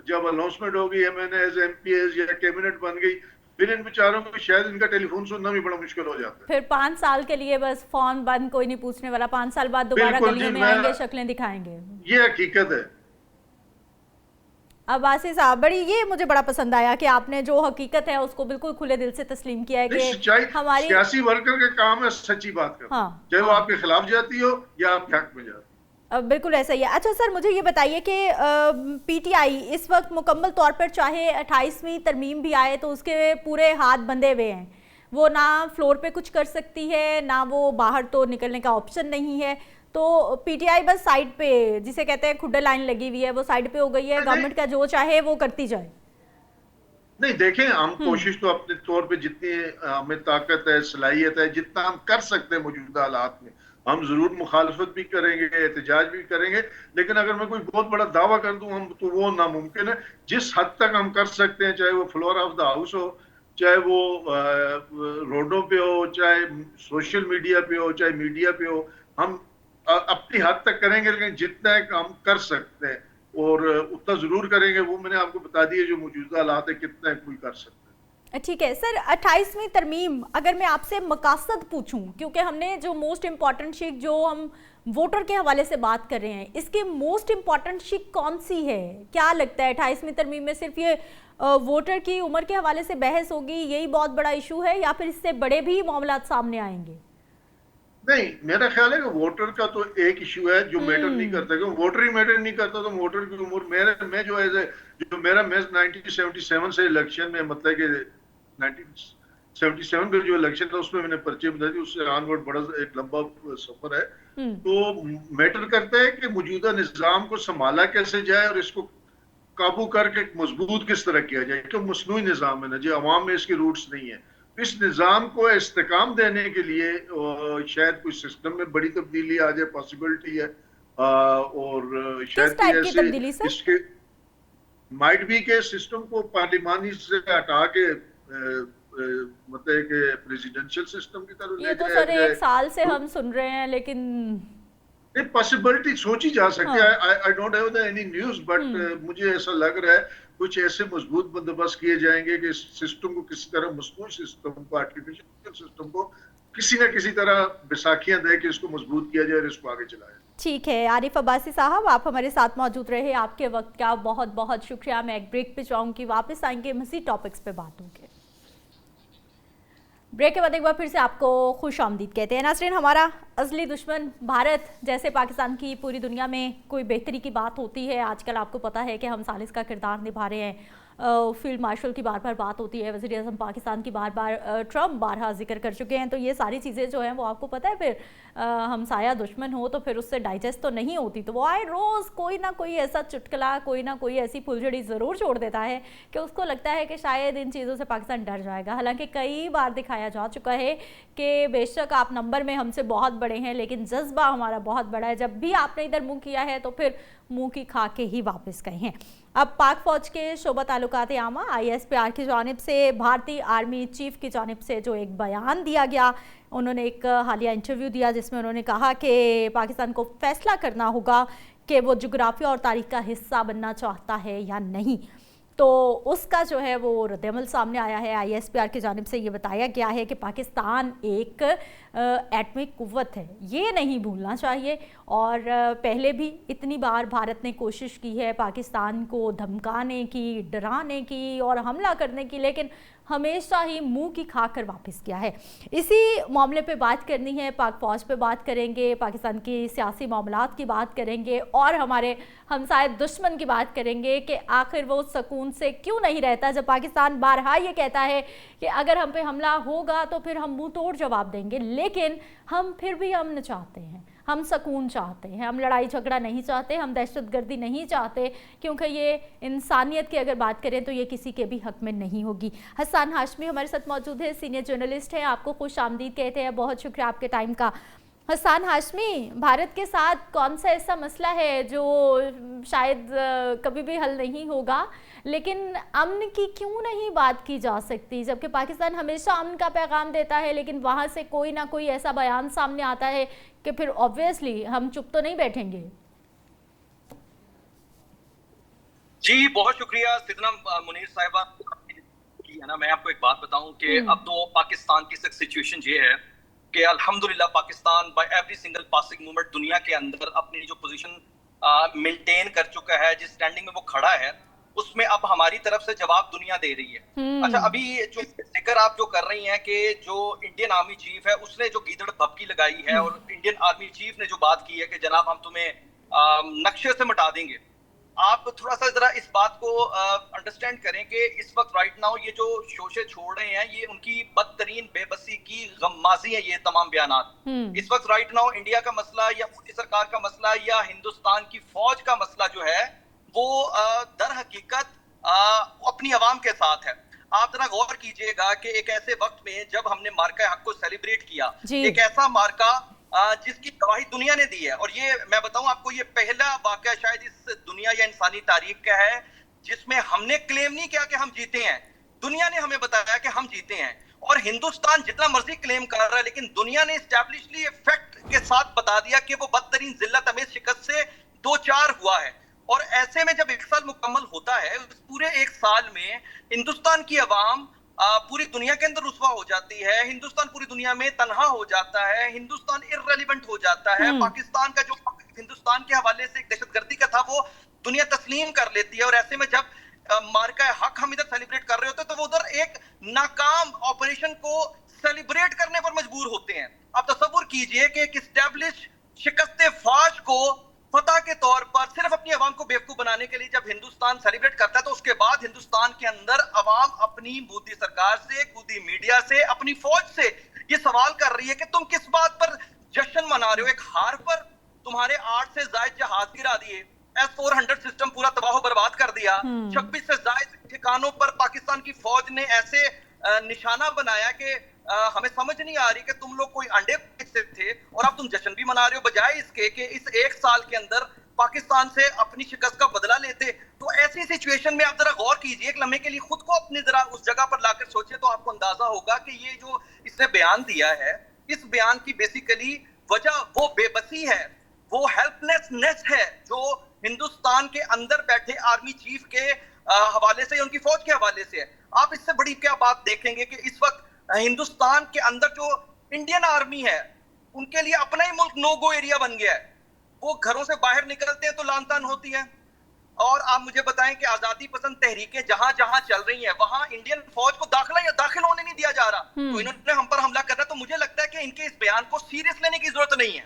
जब अनाउंसमेंट हो गई एमएनएस एमपीएस या कैबिनेट बन गई, फिर इन बेचारों को शायद इनका टेलीफोन सुनना भी बड़ा मुश्किल हो जाता है। फिर 5 साल के लिए बस फोन बंद, कोई नहीं पूछने वाला, 5 साल बाद दोबारा गलियों में आएंगे, शक्लें दिखाएंगे। ये हकीकत है। अब्बासी साहब, बड़ी ये मुझे बड़ा पसंद आया कि आपने जो हकीकत है उसको बिल्कुल खुले दिल से तस्लीम किया है कि हमारी सियासी वर्कर का काम है सच्ची बात करना, हाँ, चाहे वो आपके खिलाफ जाती हो या आपके हक में जाती हो। बिल्कुल ऐसा ही है। अच्छा सर, मुझे ये बताइए कि पीटीआई इस वक्त मुकम्मल तौर पर चाहे 28वीं तरमीम भी आए तो उसके पूरे हाथ बंधे हुए हैं, वो ना फ्लोर पे कुछ कर सकती है, ना वो बाहर तो निकलने का ऑप्शन नहीं है। तो पीटीआई बस साइड पे, जिसे कहते हैं खुड्डे लाइन लगी हुई है, वो साइड पे हो गई है, गवर्नमेंट का जो चाहे वो करती जाए। नहीं देखें, हम कोशिश तो अपने तौर पे जितनी हमें ताकत है, सलाहियत है, जितना हम कर सकते हैं मौजूदा हालात में, हम जरूर मुखालफत भी करेंगे, एहतजाज भी करेंगे, लेकिन अगर मैं कोई बहुत बड़ा दावा कर दूं हम, तो वो नामुमकिन है। जिस हद तक हम कर सकते हैं, चाहे वो फ्लोर ऑफ द हाउस हो, चाहे वो रोडों पे हो, चाहे सोशल मीडिया पे हो, चाहे मीडिया पे हो, हम अपनी हद तक करेंगे, लेकिन जितना हम कर सकते हैं और उतना जरूर करेंगे। वो मैंने आपको बता दिया जो मौजूदा हालात है, कितना कोई कर सकता है। ठीक है सर, 28वीं तरमीम, अगर मैं आपसे मकासद पूछूं, क्योंकि हमने जो मोस्ट इम्पॉर्टेंट शीट जो हम वोटर के हवाले से बात कर रहे हैं, इसकी मोस्ट इम्पॉर्टेंट शीट कौन सी है? क्या लगता है 28वीं तरमीम में सिर्फ ये वोटर की उम्र के हवाले से बहस होगी, यही बहुत बड़ा इशू है, या फिर इससे बड़े भी मामला सामने आएंगे? नहीं, मेरा ख्याल है कि वोटर का तो एक इशू है जो मैटर नहीं करता, क्योंकि वोटर ही मैटर नहीं करता, तो वोटर की उम्र मैं जो है जो मेरा मैं 1977 से इलेक्शन में, मतलब कि 1977 में जो इलेक्शन था उसमें मैंने पर्चे बताई थी, उससे ऑनवर्ड बड़ा एक लंबा सफर है। तो मैटर करता है कि मौजूदा निजाम को संभाला कैसे जाए और इसको काबू करके मजबूत किस तरह किया जाए, क्योंकि मसनूई निजाम है ना जी, अवाम में इसके रूट्स नहीं है। इस निजाम को इस्तेकाम देने के लिए शायद कोई सिस्टम में बड़ी तब्दीली आ जाए, पॉसिबिलिटी है। और किस शायद कोई टाइप की ऐसे तब्दीली सर? इसके माइट भी के सिस्टम को पार्लिमानी से हटा के मतलब कि प्रेसिडेंशियल सिस्टम की तरफ ये ले तो जाया सर एक जाए। साल से तो हम सुन रहे हैं, लेकिन ये पॉसिबिलिटी सोची जा सकती है। हाँ। I don't have the any news, but मुझे ऐसा लग रहा है कुछ ऐसे मजबूत बंदोबस्त किए जाएंगे कि सिस्टम को किसी तरह, मसनूई सिस्टम को, आर्टिफिशियल सिस्टम को किसी न किसी तरह बैसाखियां दे के इसको मजबूत किया जाए और इसको आगे चलाया जाए। ठीक है आरिफ अब्बासी साहब, आप हमारे साथ मौजूद रहे, आपके वक्त का बहुत बहुत शुक्रिया। मैं एक ब्रेक पे जाऊंगी, वापस आएंगे, मज़ीद टॉपिक्स पे बात होंगे। ब्रेक के बाद एक बार फिर से आपको खुश आमदीद कहते हैं। नाज़रीन, हमारा असली दुश्मन भारत, जैसे पाकिस्तान की पूरी दुनिया में कोई बेहतरी की बात होती है, आजकल आपको पता है कि हम सालिस का किरदार निभा रहे हैं, फील्ड मार्शल की बार बार बात होती है, वज़ीर आज़म पाकिस्तान की बार बार ट्रम्प बारहा जिक्र कर चुके हैं, तो ये सारी चीज़ें जो हैं वो आपको पता है, फिर हमसाया दुश्मन हो तो फिर उससे डाइजेस्ट तो नहीं होती, तो वो आए रोज़ कोई ना कोई ऐसा चुटकुला, कोई ना कोई ऐसी फुलझड़ी ज़रूर छोड़ देता है कि उसको लगता है कि शायद इन चीज़ों से पाकिस्तान डर जाएगा। हालांकि कई बार दिखाया जा चुका है कि बेशक आप नंबर में हमसे बहुत बड़े हैं, लेकिन जज्बा हमारा बहुत बड़ा है। जब भी आपने इधर मुँह किया है तो फिर मुँह की खा के ही वापस गए हैं। अब पाक फौज के शोबा ताल्लुकात आमा ISPR की जानिब से भारतीय आर्मी चीफ की जानिब से जो एक बयान दिया गया, उन्होंने एक हालिया इंटरव्यू दिया जिसमें उन्होंने कहा कि पाकिस्तान को फैसला करना होगा कि वो जुग्राफिया और तारीख का हिस्सा बनना चाहता है या नहीं। तो उसका जो है वो रद्दअमल सामने आया है। ISPR की जानिब से ये बताया गया है कि पाकिस्तान एक एटमिक कुव्वत है, ये नहीं भूलना चाहिए। और पहले भी इतनी बार भारत ने कोशिश की है पाकिस्तान को धमकाने की, डराने की और हमला करने की, लेकिन हमेशा ही मुंह की खा कर वापस किया है। इसी मामले पे बात करनी है, पाक फौज पे बात करेंगे, पाकिस्तान की सियासी मामलात की बात करेंगे और हमारे हमसाए दुश्मन की बात करेंगे कि आखिर वो सुकून से क्यों नहीं रहता जब पाकिस्तान बारहा ये कहता है कि अगर हम पे हमला होगा तो फिर हम मुंह तोड़ जवाब देंगे, लेकिन हम फिर भी अमन चाहते हैं, हम सुकून चाहते हैं, हम लड़ाई झगड़ा नहीं चाहते, हम दहशतगर्दी नहीं चाहते, क्योंकि ये इंसानियत की अगर बात करें तो ये किसी के भी हक में नहीं होगी। हसन हाशमी हमारे साथ मौजूद है, सीनियर जर्नलिस्ट हैं, आपको खुश आमदीद कहते हैं, बहुत शुक्रिया आपके टाइम का। हसन हाशमी, भारत के साथ कौन सा ऐसा मसला है जो शायद कभी भी हल नहीं होगा, लेकिन अमन की क्यों नहीं बात की जा सकती, जबकि पाकिस्तान हमेशा अमन का पैगाम देता है, लेकिन वहाँ से कोई ना कोई ऐसा बयान सामने आता है कि फिर ऑब्वियसली हम चुप तो नहीं बैठेंगे। जी बहुत शुक्रिया सिदना मुनीर साहिबा की है ना। मैं आपको एक बात बताऊं कि अब तो पाकिस्तान की सिचुएशन ये है कि अल्हम्दुलिल्लाह Pakistan by every single passing moment दुनिया के अंदर अपनी जो पोजीशन मेंटेन कर चुका है, जिस स्टैंडिंग में वो खड़ा है उसमें अब हमारी तरफ से जवाब दुनिया दे रही है। अच्छा, अभी जो जिक्र आप जो कर रही हैं कि जो इंडियन आर्मी चीफ है उसने जो गीदड़ भपकी लगाई है और इंडियन आर्मी चीफ ने जो बात की है कि जनाब हम तुम्हें नक्शे से मिटा देंगे, आप थोड़ा सा जरा इस बात को अंडरस्टैंड करें कि इस वक्त राइट नाउ ये जो शोशे छोड़ रहे हैं ये उनकी बदतरीन बेबसी की गम्माजी है। ये तमाम बयानात इस वक्त राइट नाउ इंडिया का मसला या मोदी सरकार का मसला या हिंदुस्तान की फौज का मसला जो है वो दर हकीकत अपनी आवाम के साथ है। आप जरा गौर कीजिएगा कि एक ऐसे वक्त में जब हमने मार्का हक को सेलिब्रेट किया, एक ऐसा मार्का जिसकी गवाही दुनिया ने दी है। और ये मैं बताऊं आपको, ये पहला वाकया शायद इस दुनिया या इंसानी तारीख का है जिसमें हमने क्लेम नहीं किया कि हम जीते हैं, दुनिया ने हमें बताया कि हम जीते हैं। और हिंदुस्तान जितना मर्जी क्लेम कर रहा है, लेकिन दुनिया ने एस्टैब्लिशली फैक्ट के साथ बता दिया कि वो बदतरीन जिल्लत अमेज शिकस्त से दो चार हुआ है। और ऐसे में जब एक साल मुकम्मल होता है, उस पूरे एक साल में हिंदुस्तान की अवाम पूरी दुनिया के अंदर रुस्वा हो जाती है, हिंदुस्तान पूरी दुनिया में तन्हा हो जाता है, हिंदुस्तान इर्रेलेवेंट हो जाता है। पाकिस्तान का जो हिंदुस्तान के हवाले से एक दहशतगर्दी का था, वो दुनिया तस्लीम कर लेती है। और ऐसे में जब मार्का हक हम इधर सेलिब्रेट कर रहे होते हैं, तो वो उधर एक नाकाम ऑपरेशन को सेलिब्रेट करने पर मजबूर होते हैं। आप तसव्वुर कीजिए कि एक एस्टैब्लिश शिकस्त फाश को फतह के तौर पर सिर्फ अपनी आवाम को बेवकूफ बनाने के लिए जब हिंदुस्तान सेलिब्रेट करता है, तो उसके बाद हिंदुस्तान के अंदर आवाम अपनी मोदी सरकार से, मोदी मीडिया से, अपनी फौज से ये सवाल कर रही है कि तुम किस बात पर जश्न मना रहे हो। एक हार पर तुम्हारे 8 से ज्यादा जहाज गिरा दिए, S-400 सिस्टम पूरा तबाह बर्बाद कर दिया, 26 से ज्यादा ठिकानों पर पाकिस्तान की फौज ने ऐसे निशाना बनाया कि हमें समझ नहीं आ रही कि तुम लोग कोई अंडे से थे और अब तुम जश्न भी मना रहे हो, बजाय इसके कि इस एक साल के अंदर पाकिस्तान से अपनी शिकस्त का बदला लेते। तो ऐसी सिचुएशन में आप जरा गौर कीजिए, एक लम्हे के लिए खुद को अपने जरा उस जगह पर लाकर सोचिए, तो आपको अंदाजा होगा कि ये जो इसने बयान दिया है, इस बयान की बेसिकली वजह वो बेबसी है, वो हेल्पलेसनेस है जो हिंदुस्तान के अंदर बैठे आर्मी चीफ के हवाले से, उनकी फौज के हवाले से है। आप इससे बड़ी क्या बात देखेंगे कि इस वक्त हिंदुस्तान के अंदर जो इंडियन आर्मी है, उनके लिए अपना ही मुल्क नो गो एरिया बन गया है। वो घरों से बाहर निकलते हैं तो लानतान होती है। और आप मुझे बताएं कि आजादी पसंद तहरीकें जहां जहां चल रही हैं, वहां इंडियन फौज को दाखिल होने नहीं दिया जा रहा, तो इन्होंने हम पर हमला करना। तो मुझे लगता है कि इनके इस बयान को सीरियस लेने की जरूरत नहीं है।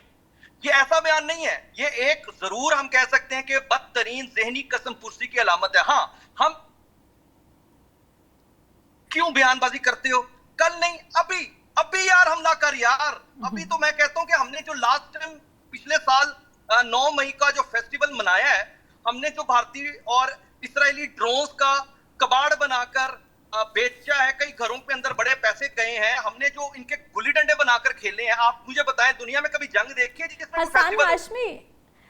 ये ऐसा बयान नहीं है, ये एक जरूर हम कह सकते हैं कि बदतरीन ज़हनी कसम पुर्सी की अलामत है। हाँ, हम क्यों बयानबाजी करते हो, कल नहीं अभी यार हमला कर यार। अभी तो मैं कहता हूं कि हमने जो लास्ट टाइम पिछले साल 9 मई का जो फेस्टिवल मनाया है, हमने जो भारतीय और इजरायली ड्रोन्स का कबाड़ बनाकर बेचा है, कई घरों के अंदर बड़े पैसे गए हैं, हमने जो इनके गुल्ली डंडे बनाकर खेले हैं। आप मुझे बताएं, दुनिया में कभी जंग देखी है जिसमें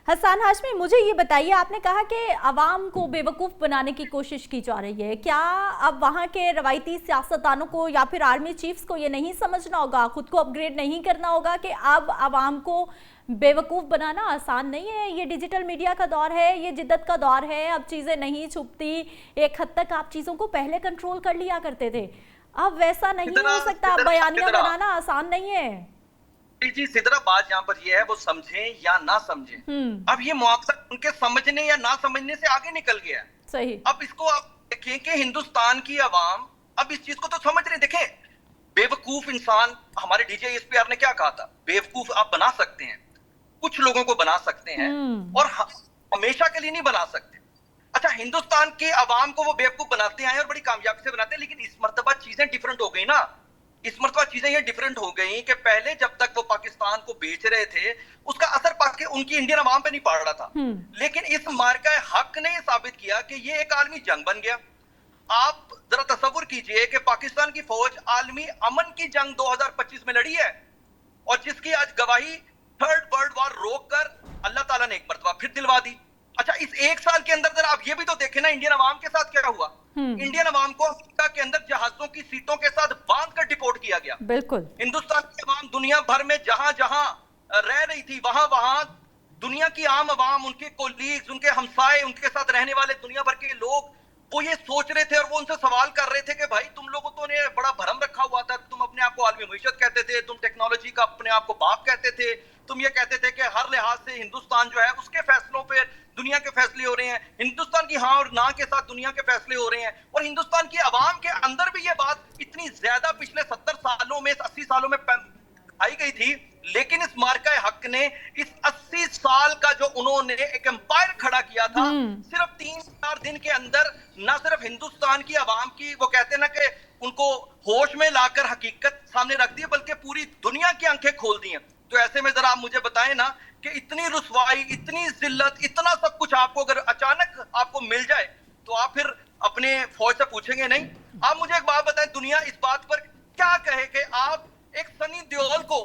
हसन हाशमी, मुझे ये बताइए, आपने कहा कि आवाम को बेवकूफ़ बनाने की कोशिश की जा रही है। क्या अब वहाँ के रवायती सियासतदानों को या फिर आर्मी चीफ्स को ये नहीं समझना होगा, खुद को अपग्रेड नहीं करना होगा कि अब आवाम को बेवकूफ़ बनाना आसान नहीं है? ये डिजिटल मीडिया का दौर है, ये जिद्दत का दौर है, अब चीज़ें नहीं छुपती। एक हद तक आप चीज़ों को पहले कंट्रोल कर लिया करते थे, अब वैसा नहीं हो सकता। बयानियां बनाना आसान नहीं है। जी, सीधा बात यहाँ पर ये है, वो समझें या ना समझें, अब ये मुआवजा उनके समझने या ना समझने से आगे निकल गया है। सही। अब इसको आप देखें कि हिंदुस्तान की आवाम अब इस चीज को तो समझ रहे। देखें, बेवकूफ इंसान, हमारे डीजे एसपीआर ने क्या कहा था, बेवकूफ आप बना सकते हैं, कुछ लोगों को बना सकते हैं और हमेशा के लिए नहीं बना सकते। अच्छा, हिंदुस्तान के आवाम को वो बेवकूफ बनाते हैं और बड़ी कामयाबी से बनाते हैं, लेकिन इस मर्तबा चीजें डिफरेंट हो गई ना। इस मर्तबा चीजें ये डिफरेंट हो गई कि पहले जब तक वो पाकिस्तान को बेच रहे थे, उसका असर उनकी इंडियन आवाम पे नहीं पड़ रहा था, लेकिन इस मार्का हक ने साबित किया कि ये एक आलमी जंग बन गया। आप जरा तसव्वुर कीजिए कि पाकिस्तान की फौज आलमी अमन की जंग 2025 में लड़ी है, और जिसकी आज गवाही थर्ड वर्ल्ड वॉर रोक कर अल्लाह ताला ने एक मर्तबा फिर दिलवा दी। अच्छा, इस एक साल के अंदर जरा आप ये भी तो देखें ना, इंडियन अवाम के साथ क्या हुआ। इंडियन अवाम को अफ्रीका के अंदर जहाजों की सीटों के साथ बांध कर डिपोर्ट किया गया। बिल्कुल। हिंदुस्तान की अवाम दुनिया भर में जहां जहां रह रही थी, वहां वहां दुनिया की आम अवाम, उनके कोलीग्स, उनके हमसाए, उनके साथ रहने वाले दुनिया भर के लोग, वो ये सोच रहे थे और वो उनसे सवाल कर रहे थे कि भाई तुम लोगों तो ने बड़ा भरम रखा हुआ था, तुम अपने आप को आलमी मईशत कहते थे, तुम टेक्नोलॉजी का अपने आप को बाप कहते थे, तुम ये कहते थे कि हर लिहाज से हिंदुस्तान जो है उसके फैसलों पे दुनिया के फैसले हो रहे हैं, हिंदुस्तान की हाँ और ना के साथ दुनिया के फैसले हो रहे हैं। और हिंदुस्तान की आवाम के अंदर भी ये बात इतनी ज्यादा पिछले 70 सालों में, 80 सालों में आई गई थी, लेकिन इस मार्का हक ने इस 80 साल का जो उन्होंने एक एम्पायर खड़ा किया था, सिर्फ 3-4 दिन के अंदर ना सिर्फ हिंदुस्तान की आवाम की, वो कहते हैं ना कि उनको होश में लाकर हकीकत सामने रख दी, बल्कि पूरी दुनिया की आंखें खोल दी हैं। तो ऐसे में जरा आप मुझे बताएं ना कि इतनी रुसवाई, इतनी जिल्लत, इतना सब कुछ आपको अगर अचानक आपको मिल जाए, तो आप फिर अपने फौज से पूछेंगे नहीं? आप मुझे एक बात बताएं, दुनिया इस बात पर क्या कहे कि आप एक सनी देओल को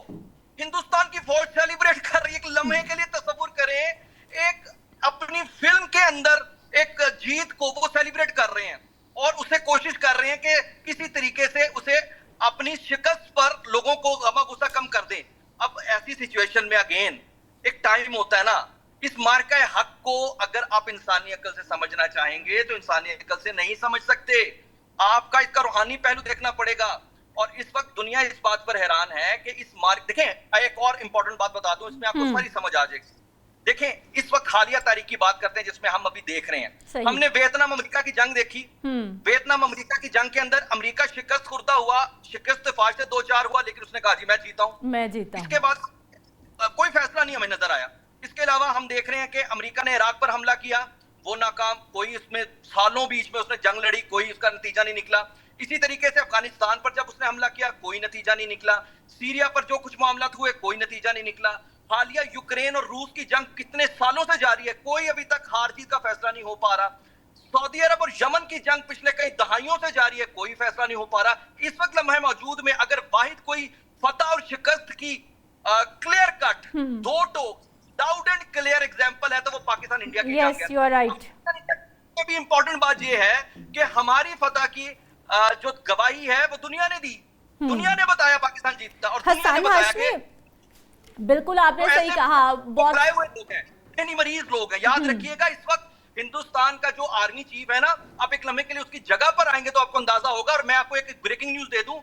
हिंदुस्तान की फौज सेलिब्रेट कर रही है। एक लम्हे के लिए तसव्वुर करें, एक अपनी फिल्म के अंदर एक जीत को वो सेलिब्रेट कर रहे हैं और उसे कोशिश कर रहे हैं कि किसी तरीके से उसे अपनी शिकस्त पर लोगों को गमा गुस्सा कम कर दें। अब ऐसी सिचुएशन में अगेन एक टाइम होता है ना, इस मार्का हक को अगर आप इंसानी अकल से समझना चाहेंगे तो इंसानी अकल से नहीं समझ सकते। आपका इसका रूहानी पहलू देखना पड़ेगा। और इस वक्त दुनिया इस बात पर हैरान है कि इस मार्क देखें, एक और इंपॉर्टेंट बात बता दूं, इसमें आपको सारी समझ आ जाएगी। देखें, इस वक्त हालिया तारीख की बात करते हैं जिसमें हम अभी देख रहे हैं। हमने वियतनाम अमेरिका की जंग देखी। वियतनाम अमेरिका की जंग के अंदर अमेरिका शिकस्त खुर्दा हुआ, शिकस्त फाश से 2-4 हुआ, लेकिन उसने कहा जी मैं जीता हूं, मैं जीता। इसके बाद कोई फैसला नहीं हमें नजर आया। इसके अलावा हम देख रहे हैं कि अमेरिका ने इराक पर हमला किया, वो नाकाम, कोई इसमें सालों बीच में उसने जंग लड़ी, कोई उसका नतीजा नहीं निकला। इसी तरीके से अफगानिस्तान पर जब उसने हमला किया, कोई नतीजा नहीं निकला। सीरिया पर जो कुछ मामला हुए, कोई नतीजा नहीं निकला। हालिया यूक्रेन और रूस की जंग कितने सालों से जारी है, कोई अभी तक हार जीत का फैसला नहीं हो पा रहा। सऊदी अरब और यमन की जंग पिछले कई दहाइयों से जारी है, कोई फैसला नहीं हो पा रहा। इस वक्त लम्हे मौजूद में अगर वाहिद कोई फतह और शिकस्त की क्लियर कट, दो टोक, लाउड एंड क्लियर एग्जांपल है तो वो पाकिस्तान इंडिया की जंग है। You are right. भी इंपॉर्टेंट बात ये है कि हमारी फतह की जो गवाही है वो दुनिया ने दी, दुनिया ने बताया पाकिस्तान जीतता, और दुनिया ने बताया कि बिल्कुल आपने सही कहा। बहुत लोग हैं, मरीज लोग हैं। याद रखिएगा, इस वक्त हिंदुस्तान का जो आर्मी चीफ है ना, आप एक लम्हे के लिए उसकी जगह पर आएंगे तो आपको अंदाजा होगा। और मैं आपको एक ब्रेकिंग न्यूज दे दूं,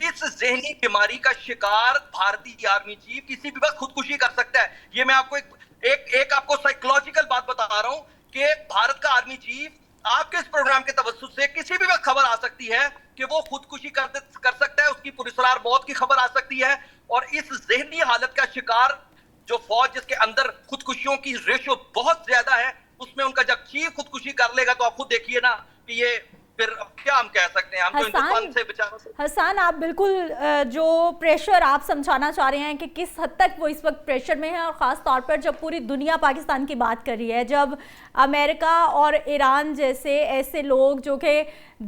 इस जहनी बीमारी का शिकार भारतीय आर्मी चीफ किसी भी वक्त खुदकुशी कर सकता है। ये मैं आपको एक आपको साइकोलॉजिकल बात बता रहा हूं कि भारत का आर्मी चीफ आपके इस प्रोग्राम के तवज्जुह से किसी भी वक्त खबर आ सकती है कि वो खुदकुशी कर सकता है, उसकी पुरस्कार मौत की खबर आ सकती है। और इस जहनी हालत का शिकार जो फौज जिसके अंदर खुदकुशियों की रेशो बहुत ज्यादा है, उसमें उनका जब चीफ खुदकुशी कर लेगा तो आप खुद देखिए ना कि ये फिर अब क्या हम कह सकते हैं। हम तो हिंदुस्तान से बेचारों से। हसन, आप बिल्कुल जो प्रेशर आप समझाना चाह रहे हैं कि किस हद तक वो इस वक्त प्रेशर में है, और ख़ास तौर पर जब पूरी दुनिया पाकिस्तान की बात कर रही है, जब अमेरिका और ईरान जैसे ऐसे लोग जो कि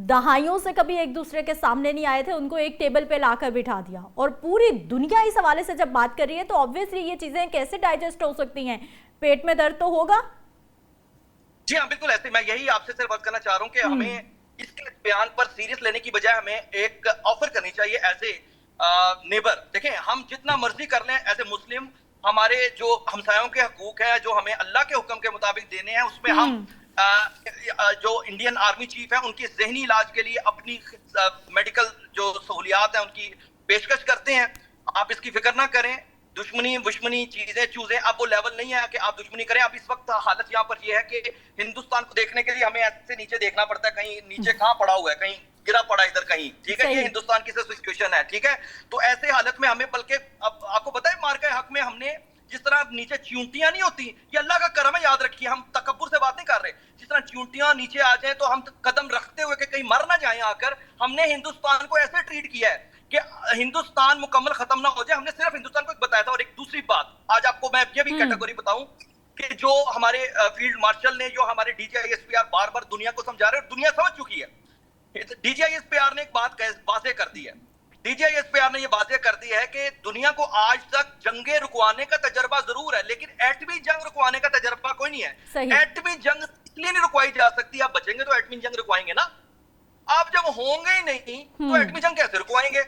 दहाइयों से कभी एक दूसरे के सामने नहीं आए थे, उनको एक टेबल पे लाकर बिठा दिया, और पूरी दुनिया इस हवाले से जब बात कर रही है तो ऑब्वियसली ये चीज़ें कैसे डाइजेस्ट हो सकती हैं? पेट में दर्द तो होगा। जी हाँ, बिल्कुल ऐसे। मैं यही आपसे सिर्फ बात करना चाह रहा हूँ कि हमें इसके बयान पर सीरियस लेने की बजाय हमें एक ऑफर करनी चाहिए एज ए नेबर। देखें, हम जितना मर्जी कर लें एज ए मुस्लिम, हमारे जो हमसायों के हकूक हैं जो हमें अल्लाह के हुक्म के मुताबिक देने हैं, उसमें हम जो इंडियन आर्मी चीफ है उनके जहनी इलाज के लिए अपनी मेडिकल जो सहूलियात है उनकी पेशकश करते हैं। आप इसकी फिक्र ना करें। दुश्मनी चीजें चूजें, अब वो लेवल नहीं है कि आप दुश्मनी करें। अब इस वक्त हालत यहाँ पर ये है कि हिंदुस्तान को देखने के लिए हमें ऐसे नीचे देखना पड़ता है, कहीं नीचे कहाँ पड़ा हुआ है, कहीं गिरा पड़ा इधर कहीं, ठीक है। ये हिंदुस्तान की सिचुएशन है, ठीक है। तो ऐसे हालत में हमें, बल्कि अब आपको पता है मार्का हक में हमने जिस तरह नीचे चींटियां नहीं होती, ये अल्लाह का करम है, याद रखिए। हम तकब्बुर से बात नहीं कर रहे। जिस तरह चींटियां नीचे आ जाए तो हम कदम रखते हुए कि कहीं मर ना जाए आकर, हमने हिंदुस्तान को ऐसे ट्रीट किया है कि हिंदुस्तान मुकम्मल खत्म ना हो जाए। हमने सिर्फ हिंदुस्तान को बताया था। और एक दूसरी बात आज आपको मैं ये भी कैटेगरी बताऊं कि जो हमारे फील्ड मार्शल ने, जो हमारे DGISPR बार बार दुनिया को समझा रहे हैं, दुनिया समझ चुकी है। DGISPR ने एक बात वाज़ेह कर दी है। DGISPR ने ये वाज़ेह कर दी है कि दुनिया को आज तक जंगे रुकवाने का तजर्बा जरूर है, लेकिन एटमी जंग रुकवाने का तजर्बा कोई नहीं है। एटमी जंग इसलिए नहीं रुकवाई जा सकती, आप बचेंगे तो एटमी जंग रुकवाएंगे ना। आप जब होंगे ही नहीं तो एटमी जंग कैसे रुकवाएंगे?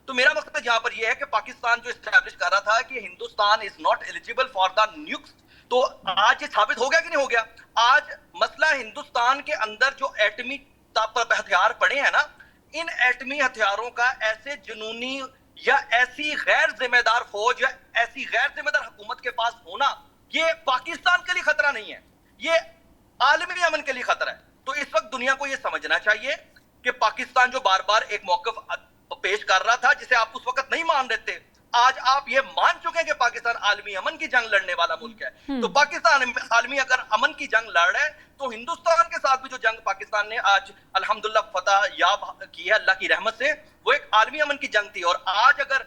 तो मेरा मकसद यहाँ पर यह है कि पाकिस्तान जो एस्टैब्लिश कर रहा था कि Hindustan is not eligible for the nukes, तो आज ये साबित हो गया कि नहीं हो गया? आज मसला हिंदुस्तान के अंदर जो एटमी हथियार पड़े हैं ना, इन एटमी हथियारों का ऐसे जुनूनी या ऐसी गैर जिम्मेदार फौज या ऐसी गैर जिम्मेदार हुकूमत के पास होना, ये पाकिस्तान के लिए खतरा नहीं है, ये आलमी अमन के लिए खतरा है। तो इस वक्त दुनिया को यह समझना चाहिए कि पाकिस्तान जो बार बार एक मौकफ पेश कर रहा था जिसे आप उस वक्त नहीं मान रहे थे, आज आप ये मान चुके हैं कि पाकिस्तान आलमी अमन की जंग लड़ने वाला मुल्क है। तो पाकिस्तान आलमी अगर अमन की जंग लड़ रहा है तो हिंदुस्तान के साथ भी जो जंग पाकिस्तान ने आज अल्हम्दुलिल्लाह फतह याब की है अल्लाह की रहमत से, वो एक आलमी अमन की जंग थी। और आज अगर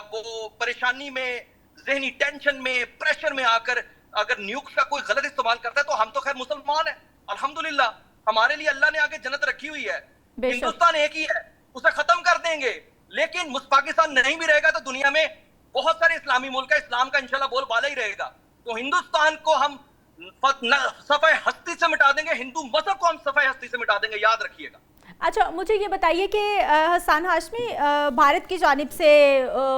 वो परेशानी में, जहनी टेंशन में, प्रेशर में आकर अगर न्यूक्स का कोई गलत इस्तेमाल करता है तो हम तो खैर मुसलमान है, अल्हम्दुलिल्लाह हमारे लिए अल्लाह ने आगे जन्नत रखी हुई है। हिंदुस्तान एक ही है, उसे खत्म कर देंगे, लेकिन पाकिस्तान नहीं भी रहेगा तो दुनिया में बहुत सारे इस्लामी मुल्क है, इस्लाम का इंशाल्लाह बोलबाला ही रहेगा। तो हिंदुस्तान को हम सफाई हस्ती से मिटा देंगे, हिंदू मजहब को हम सफाई हस्ती से मिटा देंगे, याद रखिएगा। अच्छा, मुझे ये बताइए कि हसन हाशमी, भारत की जानिब से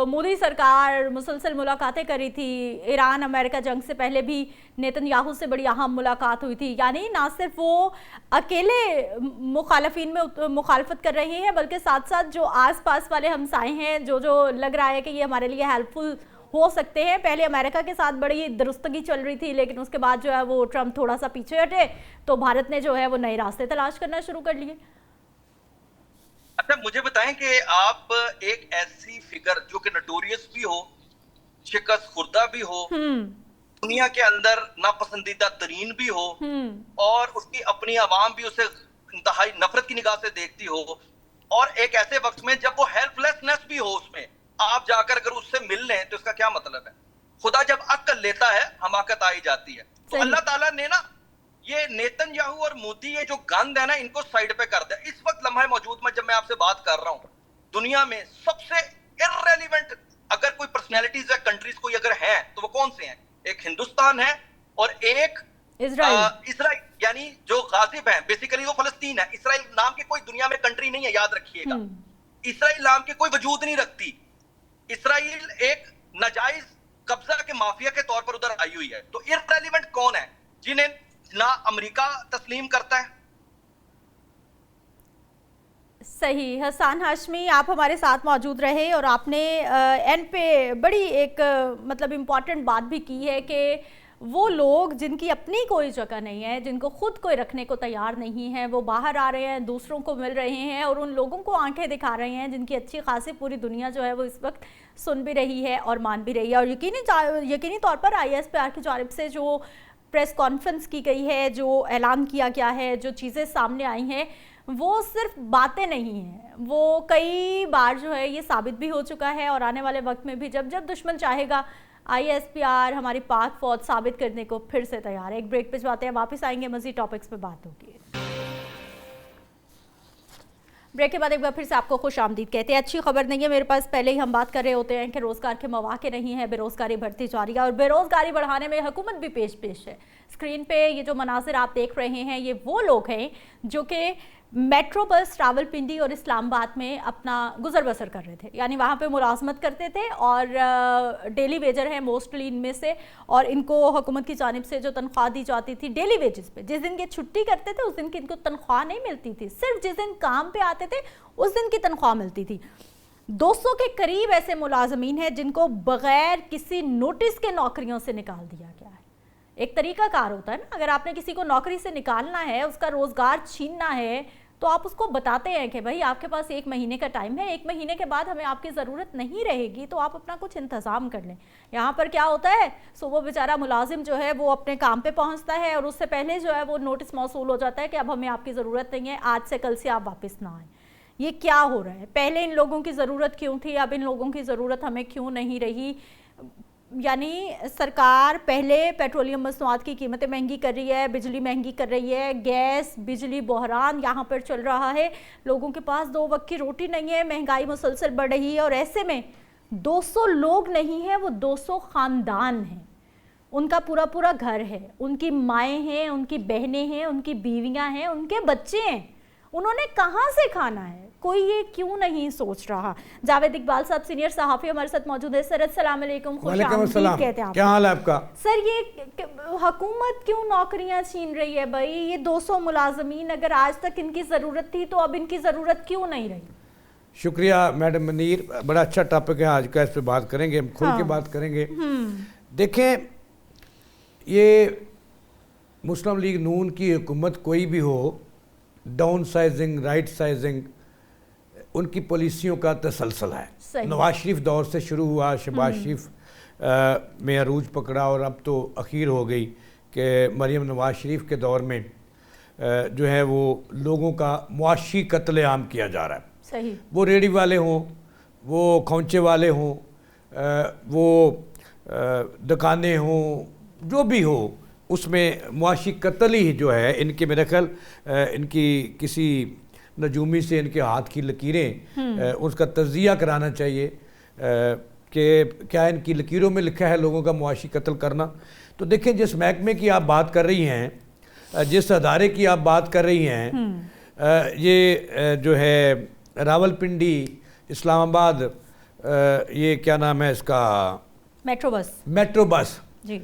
मोदी सरकार मुसलसल मुलाकातें करी थी। ईरान अमेरिका जंग से पहले भी नेतन्याहू से बड़ी अहम मुलाकात हुई थी। यानी ना सिर्फ वो अकेले मुखालफिन में मुखालफत कर रहे हैं, बल्कि साथ साथ जो आसपास वाले हमसाए हैं, जो लग रहा है कि ये हमारे लिए हेल्पफुल हो सकते हैं। पहले अमेरिका के साथ बड़ी दुरुस्तगी चल रही थी, लेकिन उसके बाद जो है वो ट्रंप थोड़ा सा पीछे हटे, तो भारत ने जो है वो नए रास्ते तलाश करना शुरू कर लिए। अच्छा, मुझे बताएं कि आप एक ऐसी फिगर जो कि नटोरियस भी हो, शिकस्त खुर्दा भी हो, दुनिया के अंदर नापसंदीदा तरीन भी हो, और उसकी अपनी आवाम भी उसे इंतहाई नफरत की निगाह से देखती हो, और एक ऐसे वक्त में जब वो हेल्पलेसनेस भी हो, उसमें आप जाकर अगर उससे मिल लें तो इसका क्या मतलब है? खुदा जब अक्ल लेता है हमाकत आई जाती है। तो अल्लाह ताला ने ना ये नेतन्याहू और मोदी, ये जो गंद है ना, इनको साइड पे कर दिया। इस वक्त लम्हा मौजूद में जब मैं आपसे बात कर रहा हूं, दुनिया में सबसे इररेलेवेंट अगर कोई पर्सनैलिटीज या कंट्रीज कोई अगर है तो वो कौन से हैं? एक हिंदुस्तान है और एक इसराइल, यानी जो गाजिब है, बेसिकली वो फलस्तीन है। इसराइल नाम की कोई दुनिया में कंट्री नहीं है, याद रखिएगा। इसराइल नाम की कोई वजूद नहीं रखती। इसराइल एक नाजायज कब्जा के माफिया के तौर पर उधर आई हुई है। तो इररेलेवेंट कौन है जिन्हें ना अमेरिका तस्लीम करता है? सही। हसन हाशमी, आप हमारे साथ मौजूद रहे और आपने एंड पे बड़ी एक मतलब इम्पॉर्टेंट बात भी की है कि वो लोग जिनकी अपनी कोई जगह नहीं है, जिनको खुद कोई रखने को तैयार नहीं है, वो बाहर आ रहे हैं, दूसरों को मिल रहे हैं और उन लोगों को आंखें दिखा रहे हैं जिनकी अच्छी खासी पूरी दुनिया जो है वो इस वक्त सुन भी रही है और मान भी रही है। और यकीनी तौर पर ISPR की जानिब से जो प्रेस कॉन्फ्रेंस की गई है, जो ऐलान किया गया है, जो चीज़ें सामने आई हैं, वो सिर्फ बातें नहीं हैं, वो कई बार जो है ये साबित भी हो चुका है। और आने वाले वक्त में भी जब जब दुश्मन चाहेगा, ISPR हमारी पाक फौज साबित करने को फिर से तैयार है। एक ब्रेक पे जाते हैं, वापस आएंगे, मज़ीद टॉपिक्स पे बात होगी। ब्रेक के बाद एक बार फिर से आपको खुश आमदीद कहते हैं। अच्छी खबर नहीं है मेरे पास, पहले ही हम बात कर रहे होते हैं कि रोज़गार के मौके नहीं है, बेरोज़गारी बढ़ती जा रही है और बेरोज़गारी बढ़ाने में हुकूमत भी पेश है। स्क्रीन पे ये जो मनाजिर आप देख रहे हैं, ये वो लोग हैं जो कि मेट्रो बस रावलपिंडी और इस्लामाबाद में अपना गुजर बसर कर रहे थे, यानी वहाँ पे मुलाजमत करते थे और डेली वेजर हैं मोस्टली इनमें से, और इनको हुकूमत की जानिब से जो तनख्वाह दी जाती थी डेली वेजेस पे, जिस दिन ये छुट्टी करते थे उस दिन की इनको तनख्वाह नहीं मिलती थी, सिर्फ जिस दिन काम पे आते थे उस दिन की तनख्वाह मिलती थी। 200 के करीब ऐसे मुलाजमीन हैं जिनको बगैर किसी नोटिस के नौकरियों से निकाल दिया गया है। एक तरीका कार होता है ना, अगर आपने किसी को नौकरी से निकालना है, उसका रोजगार छीनना है, तो आप उसको बताते हैं कि भाई आपके पास 1 महीने का टाइम है, 1 महीने के बाद हमें आपकी ज़रूरत नहीं रहेगी, तो आप अपना कुछ इंतज़ाम कर लें। यहाँ पर क्या होता है, सुबह बेचारा मुलाजिम जो है वो अपने काम पे पहुँचता है और उससे पहले जो है वो नोटिस मौसूल हो जाता है कि अब हमें आपकी ज़रूरत नहीं है, आज से कल से आप वापस ना आएँ। ये क्या हो रहा है? पहले इन लोगों की ज़रूरत क्यों थी, अब इन लोगों की ज़रूरत हमें क्यों नहीं रही? यानी सरकार पहले पेट्रोलियम मसनूआत की कीमतें महंगी कर रही है, बिजली महंगी कर रही है, गैस बिजली बहरान यहाँ पर चल रहा है, लोगों के पास 2 वक्त की रोटी नहीं है, महंगाई मुसलसल बढ़ रही है और ऐसे में 200 लोग नहीं हैं, वो 200 ख़ानदान हैं, उनका पूरा पूरा घर है, उनकी माएँ हैं, उनकी बहनें हैं, उनकी बीवियाँ हैं, उनके बच्चे हैं, उन्होंने कहाँ से खाना है? कोई ये क्यों नहीं सोच रहा? जावेद इकबाल साहब सीनियर सहाफ़ी हमारे साथ मौजूद है। सर अस्सलाम वालेकुम, खुश आमदीद कहते हैं आप। क्या हाल है आपका? सर ये हुकूमत क्यों नौकरियां छीन रही है भाई? ये 200 मुलाजमीन अगर आज तक इनकी ज़रूरत थी तो अब इनकी ज़रूरत क्यों नहीं रही? शुक्रिया मैडम मनीर, बड़ा अच्छा टॉपिक है आज का, इस पर बात करेंगे, हम खुल के बात करेंगे। देखें, ये मुस्लिम लीग नून की हुकूमत कोई भी हो, डाउन साइजिंग, राइट साइजिंग, उनकी पॉलिसियों का तसलसल है। नवाज शरीफ दौर से शुरू हुआ, शहबाज शरीफ में अरूज पकड़ा और अब तो अखीर हो गई कि मरीम नवाज शरीफ के दौर में जो है वो लोगों का मुआशी कत्लेआम किया जा रहा है। सही। वो रेडी वाले हों, वो खौंचे वाले हों, वो दुकानें हों, जो भी हो, उसमें मुआशी कत्ल ही जो है इनके, मेरे ख्याल इनकी किसी नजूमी से इनके हाथ की लकीरें उसका तज्जिया कराना चाहिए कि क्या इनकी लकीरों में लिखा है लोगों का मुआशी कत्ल करना। तो देखें, जिस महकमे की आप बात कर रही हैं, जिस अदारे की आप बात कर रही हैं, ये जो है रावलपिंडी, इस्लामाबाद, ये क्या नाम है इसका, मेट्रो बस जी।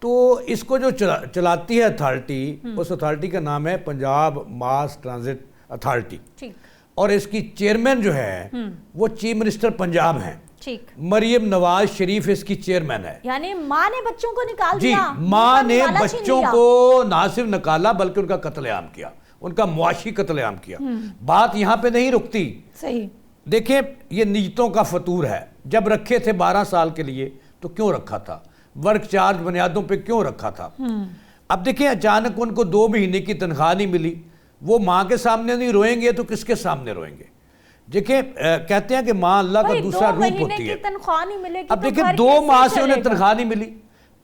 तो इसको जो चलाती है अथॉरिटी, उस अथॉरिटी का नाम है पंजाब मास ट्रांजिट अथॉरिटी, ठीक। और इसकी चेयरमैन जो है वो चीफ मिनिस्टर पंजाब हैं, ठीक। मरियम नवाज शरीफ इसकी चेयरमैन है। यानी माँ ने बच्चों को निकाल जी, दिया। माँ ने बच्चों को ना सिर्फ निकाला बल्कि उनका कत्लेआम किया, उनका मुआशी कत्लेआम किया। बात यहाँ पे नहीं रुकती। सही। देखें, ये नीयतों का फतूर है। जब रखे थे 12 साल के लिए तो क्यों रखा था, वर्क चार्ज बुनियादों पे क्यों रखा था। अब देखें, अचानक उनको 2 महीने की तनख्वाह नहीं मिली, वो माँ के सामने नहीं रोएंगे तो किसके सामने रोएंगे। देखें, कहते हैं कि माँ अल्लाह का दूसरा रूप होती है। तनख्वाह नहीं मिलेगी। अब देखें, 2 माह से उन्हें तनख्वाह नहीं मिली,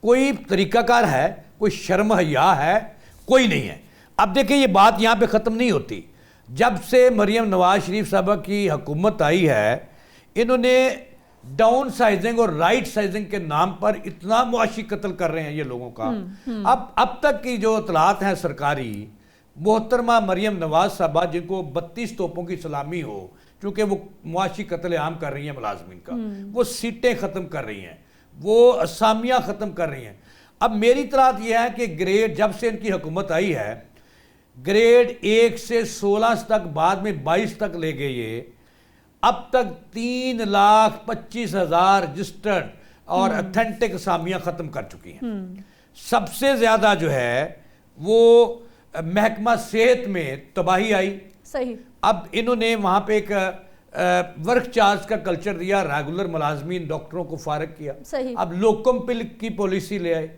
कोई तरीकाकार है, कोई शर्म हया है, कोई नहीं है। अब देखें, ये बात यहाँ पे ख़त्म नहीं होती। जब से मरियम नवाज शरीफ साहबा की हुकूमत आई है, इन्होंने डाउन साइजिंग और राइट साइजिंग के नाम पर इतना मुआशी कत्ल कर रहे हैं ये लोगों का। अब तक की जो इतलात हैं सरकारी, मोहतरमा मरियम नवाज साहबा जिनको 32 तोपों की सलामी हो, चूंकि वो मुआशी कत्ल आम कर रही हैं मुलाजमीन का, वो सीटें ख़त्म कर रही हैं, वो असामियाँ ख़त्म कर रही हैं। अब मेरी इतलात ये है कि ग्रेड, जब से इनकी हुकूमत आई है, ग्रेड 1 से 16 तक, बाद में 22 तक ले गए ये, अब तक 3,25,000 रजिस्टर्ड और अथेंटिक असामियाँ ख़त्म कर चुकी हैं। सबसे ज़्यादा जो है वो महकमा सेहत में तबाही आई। सही। अब इन्होंने वहाँ पे एक वर्क चार्ज का कल्चर दिया, रेगुलर मुलाजमीन डॉक्टरों को फारिग किया। सही। अब लोकम पिल की पॉलिसी ले आए,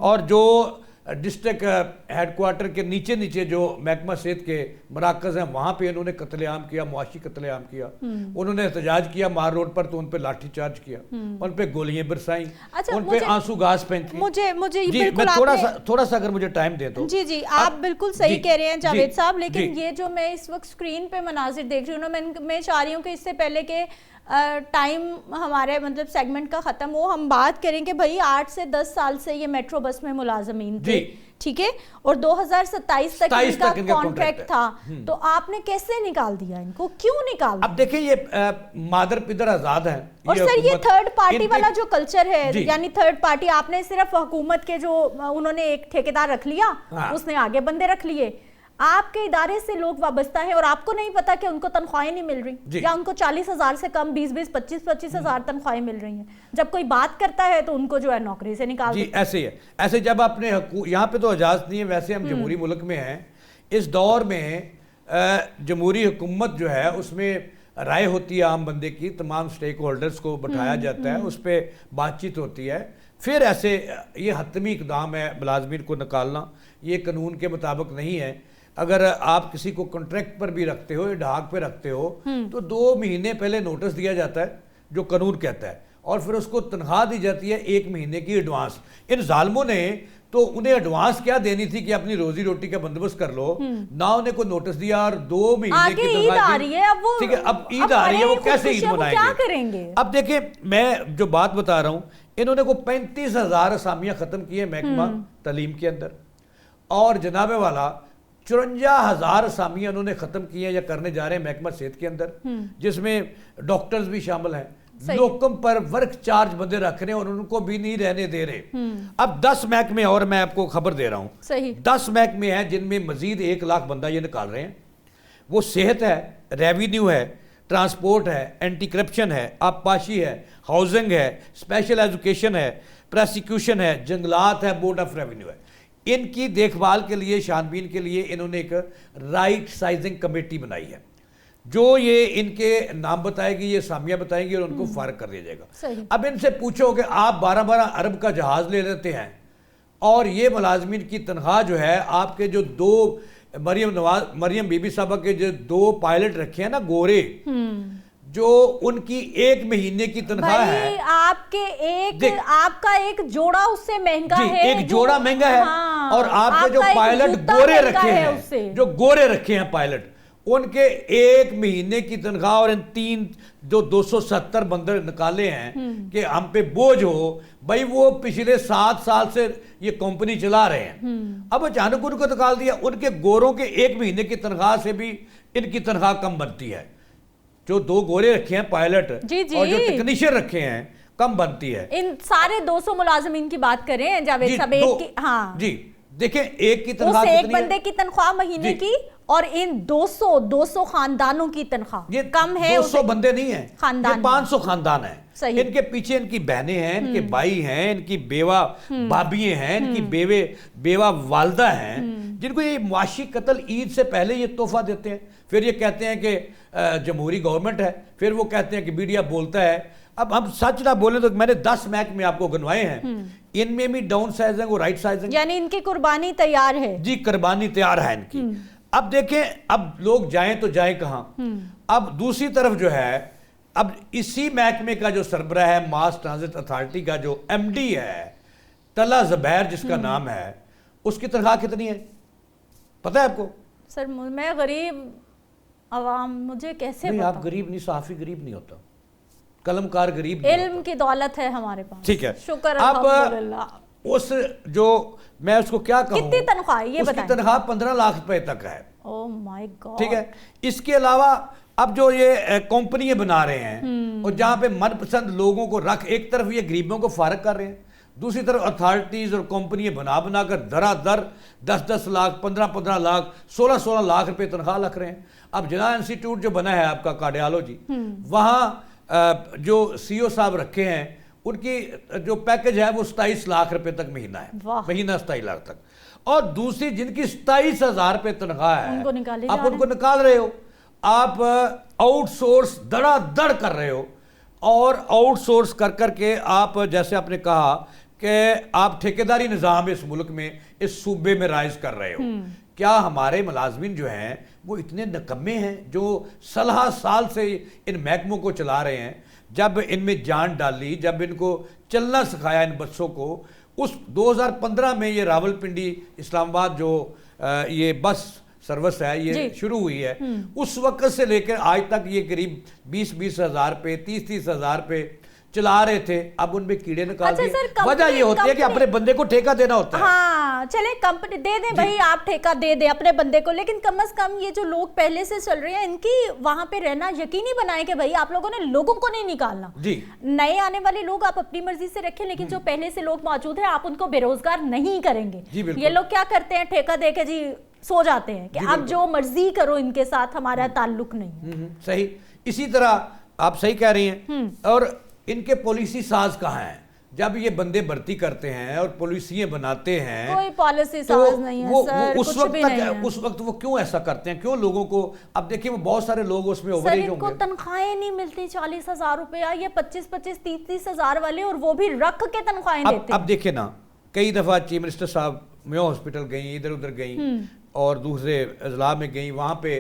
और जो डिस्ट्रिक्ट हेडक्वार्टर के नीचे नीचे जो महकमा सेहत के मराकज़ हैं वहाँ पे इन्होंने कत्लेआम किया, मुआशी कत्लेआम किया। उन्होंने एहतजाज किया मार रोड पर तो उन पे लाठी चार्ज किया, उन पे गोलियां बरसाई, उन पे आंसू गाज फेंकी। मुझे जी, मैं थोड़ा सा अगर मुझे टाइम दे तो। जी, आप बिल्कुल सही कह रहे हैं जावेद साहब, लेकिन ये जो मैं इस वक्त स्क्रीन पे मनाजिर देख रही हूँ ना, मैं चाह रही हूँ कि इससे पहले के टाइम हमारे मतलब सेगमेंट का ख़त्म हो, हम बात करें कि भाई 8 से 10 साल से ये मेट्रो बस में मुलाजमीन थे, ठीक है, और 2027 तक इनका कॉन्ट्रैक्ट था, तो आपने कैसे निकाल दिया इनको, क्यों निकाल दिया? अब देखिए, ये मादर पिदर आजाद हैं। और सर, ये थर्ड पार्टी वाला जो कल्चर है, यानी थर्ड पार्टी, आपने सिर्फ हुकूमत के जो उन्होंने एक ठेकेदार रख लिया, उसने आगे बंदे रख लिए, आपके इदारे से लोग वाबस्ता है और आपको नहीं पता कि उनको तनख्वाहें नहीं मिल रही, या उनको 40,000 से कम 20-20, 25-25,000 तनख्वाहें मिल रही हैं। जब कोई बात करता है तो उनको जो है नौकरी से निकाल जी, ऐसे ही है। ऐसे जब आपने यहाँ पे तो इजाज़त नहीं है, वैसे हम जमहूरी मुल्क में हैं, इस दौर में जमहूरी हुकूमत जो है उसमें राय होती है आम बंदे की, तमाम स्टेक होल्डर्स को बैठाया जाता है, उस पर बातचीत होती है, फिर ऐसे ये हतमी इकदाम है मुलाजमीन को निकालना, ये कानून के मुताबिक नहीं है। अगर आप किसी को कॉन्ट्रैक्ट पर भी रखते हो या ढाक पे रखते हो तो 2 महीने पहले नोटिस दिया जाता है जो कानून कहता है, और फिर उसको तनख्वाह दी जाती है 1 महीने की एडवांस। इन जालिमों ने तो उन्हें एडवांस क्या देनी थी कि अपनी रोजी रोटी का बंदोबस्त कर लो, ना उन्हें कोई नोटिस दिया और 2 महीने की ईद आ रही है, ठीक है, अब ईद आ रही है, वो कैसे ईद मनाएंगे? अब देखिए, मैं जो बात बता रहा हूँ, इन्होंने को 35,000 असामियाँ ख़त्म की है महकमा तालीम के अंदर, और जनाबे वाला 54,000 असामियाँ उन्होंने ख़त्म की हैं या करने जा रहे हैं महकमा सेहत के अंदर, जिसमें डॉक्टर्स भी शामिल हैं। लोकम पर वर्क चार्ज बंदे रख रहे हैं और उनको भी नहीं रहने दे रहे। अब 10 महकमे, और मैं आपको खबर दे रहा हूँ, 10 महकमे हैं जिनमें मजीद 1 लाख बंदा ये निकाल रहे हैं। वो सेहत है, रेवेन्यू है, ट्रांसपोर्ट है, एंटी करप्शन है, आबपाशी है, हाउसिंग है, स्पेशल एजुकेशन है, प्रोसिक्यूशन है, जंगलात है, बोर्ड ऑफ रेवेन्यू है। इनकी देखभाल के लिए, छानबीन के लिए इन्होंने एक राइट साइजिंग कमेटी बनाई है, जो ये इनके नाम बताएगी, ये सामिया बताएंगी और उनको फारिग कर दिया जाएगा। अब इनसे पूछो कि आप 12-12 अरब का जहाज ले लेते हैं और ये मुलाजमीन की तनख्वाह जो है, आपके जो 2 मरियम बीबी साहबा के जो 2 पायलट रखे हैं ना गोरे, जो उनकी 1 महीने की तनख्वाह है, आपका एक जोड़ा उससे महंगा है, एक जोड़ा महंगा है। और आपके जो पायलट गोरे रखे हैं, जो गोरे रखे हैं पायलट, उनके एक महीने की तनख्वाह और इन 3 जो 270 बंदर निकाले हैं कि हम पे बोझ हो, भाई वो पिछले 7 साल से ये कंपनी चला रहे हैं। अब अचानक उनको निकाल दिया। उनके गोरों के एक महीने की तनख्वाह से भी इनकी तनख्वाह कम बनती है। जो 2 गोरे रखे हैं पायलट और जो टेक्नीशियन रखे हैं कम बनती है। इन सारे 200 मुलाजिमीन की बात करें जावेद साहब, एक की, हाँ जी देखें, एक की तनख्वाह एक बंदे की तनख्वाह महीने की और इन 200 खानदानों की तनख्वाह ये कम है। 200 बंदे नहीं है, खानदान, ये 500 खानदान है। सही। इनके पीछे इनकी बहनें हैं, इनके भाई हैं, इनकी बेवा भाभियां हैं, इनकी बेवा वालदा हैं, जिनको ये मुआशी कत्ल ईद से पहले ये तोहफा देते हैं। फिर ये कहते हैं कि जमहूरी गवर्नमेंट है, फिर वो कहते हैं कि मीडिया बोलता है। अब हम सच ना बोले तो मैंने 10 महकमे आपको गिनवाए हैं, इनमें भी डाउन साइजिंग और राइट साइजिंग, यानी इनकी कुर्बानी तैयार है जी, कुर्बानी तैयार है इनकी। अब देखें, अब लोग जाएं तो जाएं कहां। अब दूसरी तरफ जो है, अब इसी महकमे का जो सरबराह है, मास ट्रांजिट अथॉरिटी का जो MD है तला ज़ुबैर जिसका नाम है, उसकी तनख्वाह कितनी है पता है आपको? सर मैं गरीब अवाम, मुझे कैसे नहीं, पता? आप गरीब नहीं, सहाफ़ी गरीब नहीं होता, कलमकार गरीब इल्म की दौलत है हमारे पास, ठीक है। शुक्र अब अल्हम्दुलिल्लाह। उस जो मैं उसको क्या कहूं, कितनी तनख्वाह है ये बताएं? तनख्वाह 15 लाख रुपए तक है। ओह माय गॉड, ठीक है। इसके अलावा अब जो ये कंपनियां बना रहे हैं और जहां पे मनपसंद लोगों को रख, एक तरफ ये गरीबों को फारग कर रहे हैं, दूसरी तरफ अथॉरिटीज और कंपनियां बना कर धराधर 10-10 लाख, 15-15 लाख, 16-16 लाख रुपए तनख्वाह रख रहे हैं। अब जना इंस्टीट्यूट जो बना है आपका कार्डियोलॉजी, वहां जो CEO साहब रखे हैं, उनकी जो पैकेज है वो 27 लाख रुपए तक महीना है, महीना 27 लाख तक। और दूसरी जिनकी 27,000 रुपए तनख्वाह है, आप उनको निकाल रहे हो, आप आउटसोर्स धड़ाधड़ कर रहे हो। और आउटसोर्स कर करके आप, जैसे आपने कहा कि आप ठेकेदारी निज़ाम इस मुल्क में, इस सूबे में राइज कर रहे हो। क्या हमारे मुलाजमीन जो हैं वो इतने निकम्मे हैं जो 16 साल से इन महकमों को चला रहे हैं? जब इनमें जान डाली, जब इनको चलना सिखाया इन बच्चों को, उस 2015 में ये रावलपिंडी इस्लामाबाद जो ये बस सर्विस है ये शुरू हुई है, उस वक्त से लेकर आज तक ये करीब 20-20 हज़ार पे, 30-30 हज़ार पे चला रहे थे। अब उनमें कीड़े निकाल दिए। वजह ये होती है कि अपने बंदे को ठेका देना होता है। हाँ, चले कंपनी दे दें भाई, आप ठेका दे दें अपने बंदे को, लेकिन कम से कम ये जो लोग पहले से चल रहे हैं इनकी वहां पे रहना यकीनी बनाए कि भाई आप लोगों ने लोगों को नहीं निकालना जी। नए आने वाले लोग आप अपनी मर्जी से रखें, लेकिन जो पहले से लोग मौजूद है आप उनको बेरोजगार नहीं करेंगे। ये लोग क्या करते हैं, ठेका दे के जी सो जाते हैं कि आप जो मर्जी करो इनके साथ, हमारा ताल्लुक नहीं। सही। इसी तरह आप सही कह रही हैं। और इनके पॉलिसी साज कहाँ हैं? जब ये बंदे भर्ती करते हैं और पॉलिसियां बनाते हैं, कोई पॉलिसी साज नहीं है सर, उस वक्त तक, उस वक्त वो क्यों ऐसा करते हैं? क्यों लोगों को, अब देखिए वो बहुत सारे लोग उसमें ओवरेज होंगे, इनको तनख्वाहें नहीं मिलती 40,000 रुपया, ये 25-25, 30-30 हज़ार वाले, और वो भी रख के तनख्वाहें देते हैं। अब देखिए ना, कई दफा चीफ मिनिस्टर साहब मेयो हॉस्पिटल गई, इधर उधर गई और दूसरे अजला में गई, वहां पे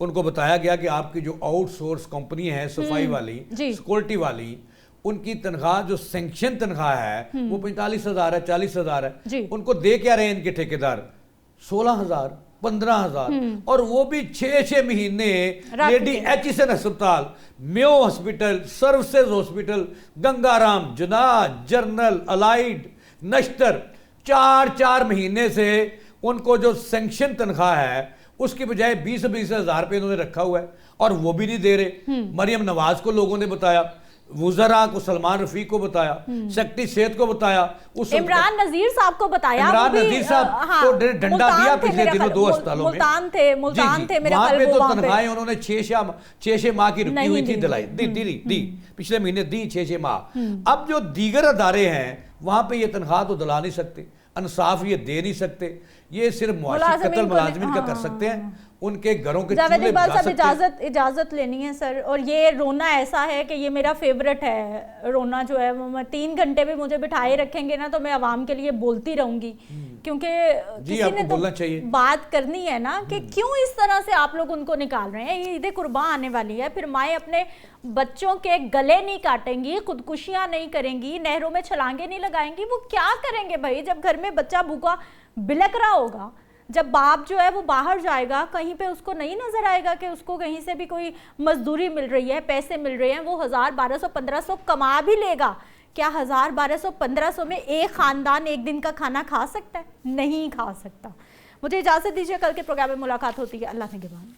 उनको बताया गया कि आपकी जो आउटसोर्स कंपनी है, सफाई वाली, सिक्योरिटी वाली, उनकी तनख्वाह जो सैंक्शन तनख्वाह है वो 45,000 है, 40,000 है। उनको दे क्या रहे हैं इनके ठेकेदार? 16,000, 15,000, और वो भी 6-6 महीने लेडी HSN अस्पताल, Mayo hospital, services hospital, Gangaram, जना, जर्नल, अलाइड, नश्तर, 4-4 महीने से उनको जो सैंक्शन तनख्वाह है उसकी बजाय 20-20 हज़ार रुपये इन्होंने रखा हुआ है, और वो भी नहीं दे रहे। मरियम नवाज को लोगों ने बताया, वुज़रा को, सलमान रफीक को बताया, सेक्रेटरी सेहत को बताया, उस इमरान नज़ीर साहब को बताया, इमरान नज़ीर साहब को डंडा दिया पिछले दिनों 2 अस्पतालों में, मुल्तान थे मेरे ख्याल, वहां पे तो तनख्वाहें उन्होंने 6 माह की रुकी हुई थी, दिलाई दी पिछले महीने दी 6 माह। अब जो दीगर अदारे हैं वहां पे ये तनख्वाह तो दिला नहीं सकते, इंसाफ ये दे नहीं सकते, ये सिर्फ मुआशी कत्ल मुलाजिमिन का कर सकते हैं, उनके घरों के चूल्हे बुझा सकते हैं। इजाजत लेनी है सर। और ये रोना ऐसा है कि ये मेरा फेवरेट है, रोना जो है वो, मैं 3 घंटे भी मुझे बिठाए रखेंगे ना तो मैं आवाम के लिए बोलती रहूंगी, क्योंकि किसी ने तो बात करनी है ना कि क्यों इस तरह से आप लोग उनको निकाल रहे हैं। ईद कुर्बान आने वाली है, फिर माएँ अपने बच्चों के गले नहीं काटेंगी, खुदकुशियां नहीं करेंगी, नहरों में छलांगे नहीं लगाएंगी, वो क्या करेंगे भाई? जब घर में बच्चा भूखा बिलक रहा होगा जब बाप जो है वो बाहर जाएगा कहीं पे उसको नहीं नजर आएगा कि उसको कहीं से भी कोई मजदूरी मिल रही है, पैसे मिल रहे हैं, वो 1000, 1200, 1500 कमा भी लेगा, क्या 1000, 1200, 1500 में एक खानदान एक दिन का खाना खा सकता है? नहीं खा सकता। मुझे इजाजत दीजिए, कल के प्रोग्राम में मुलाकात होती है। अल्लाह निगहबान।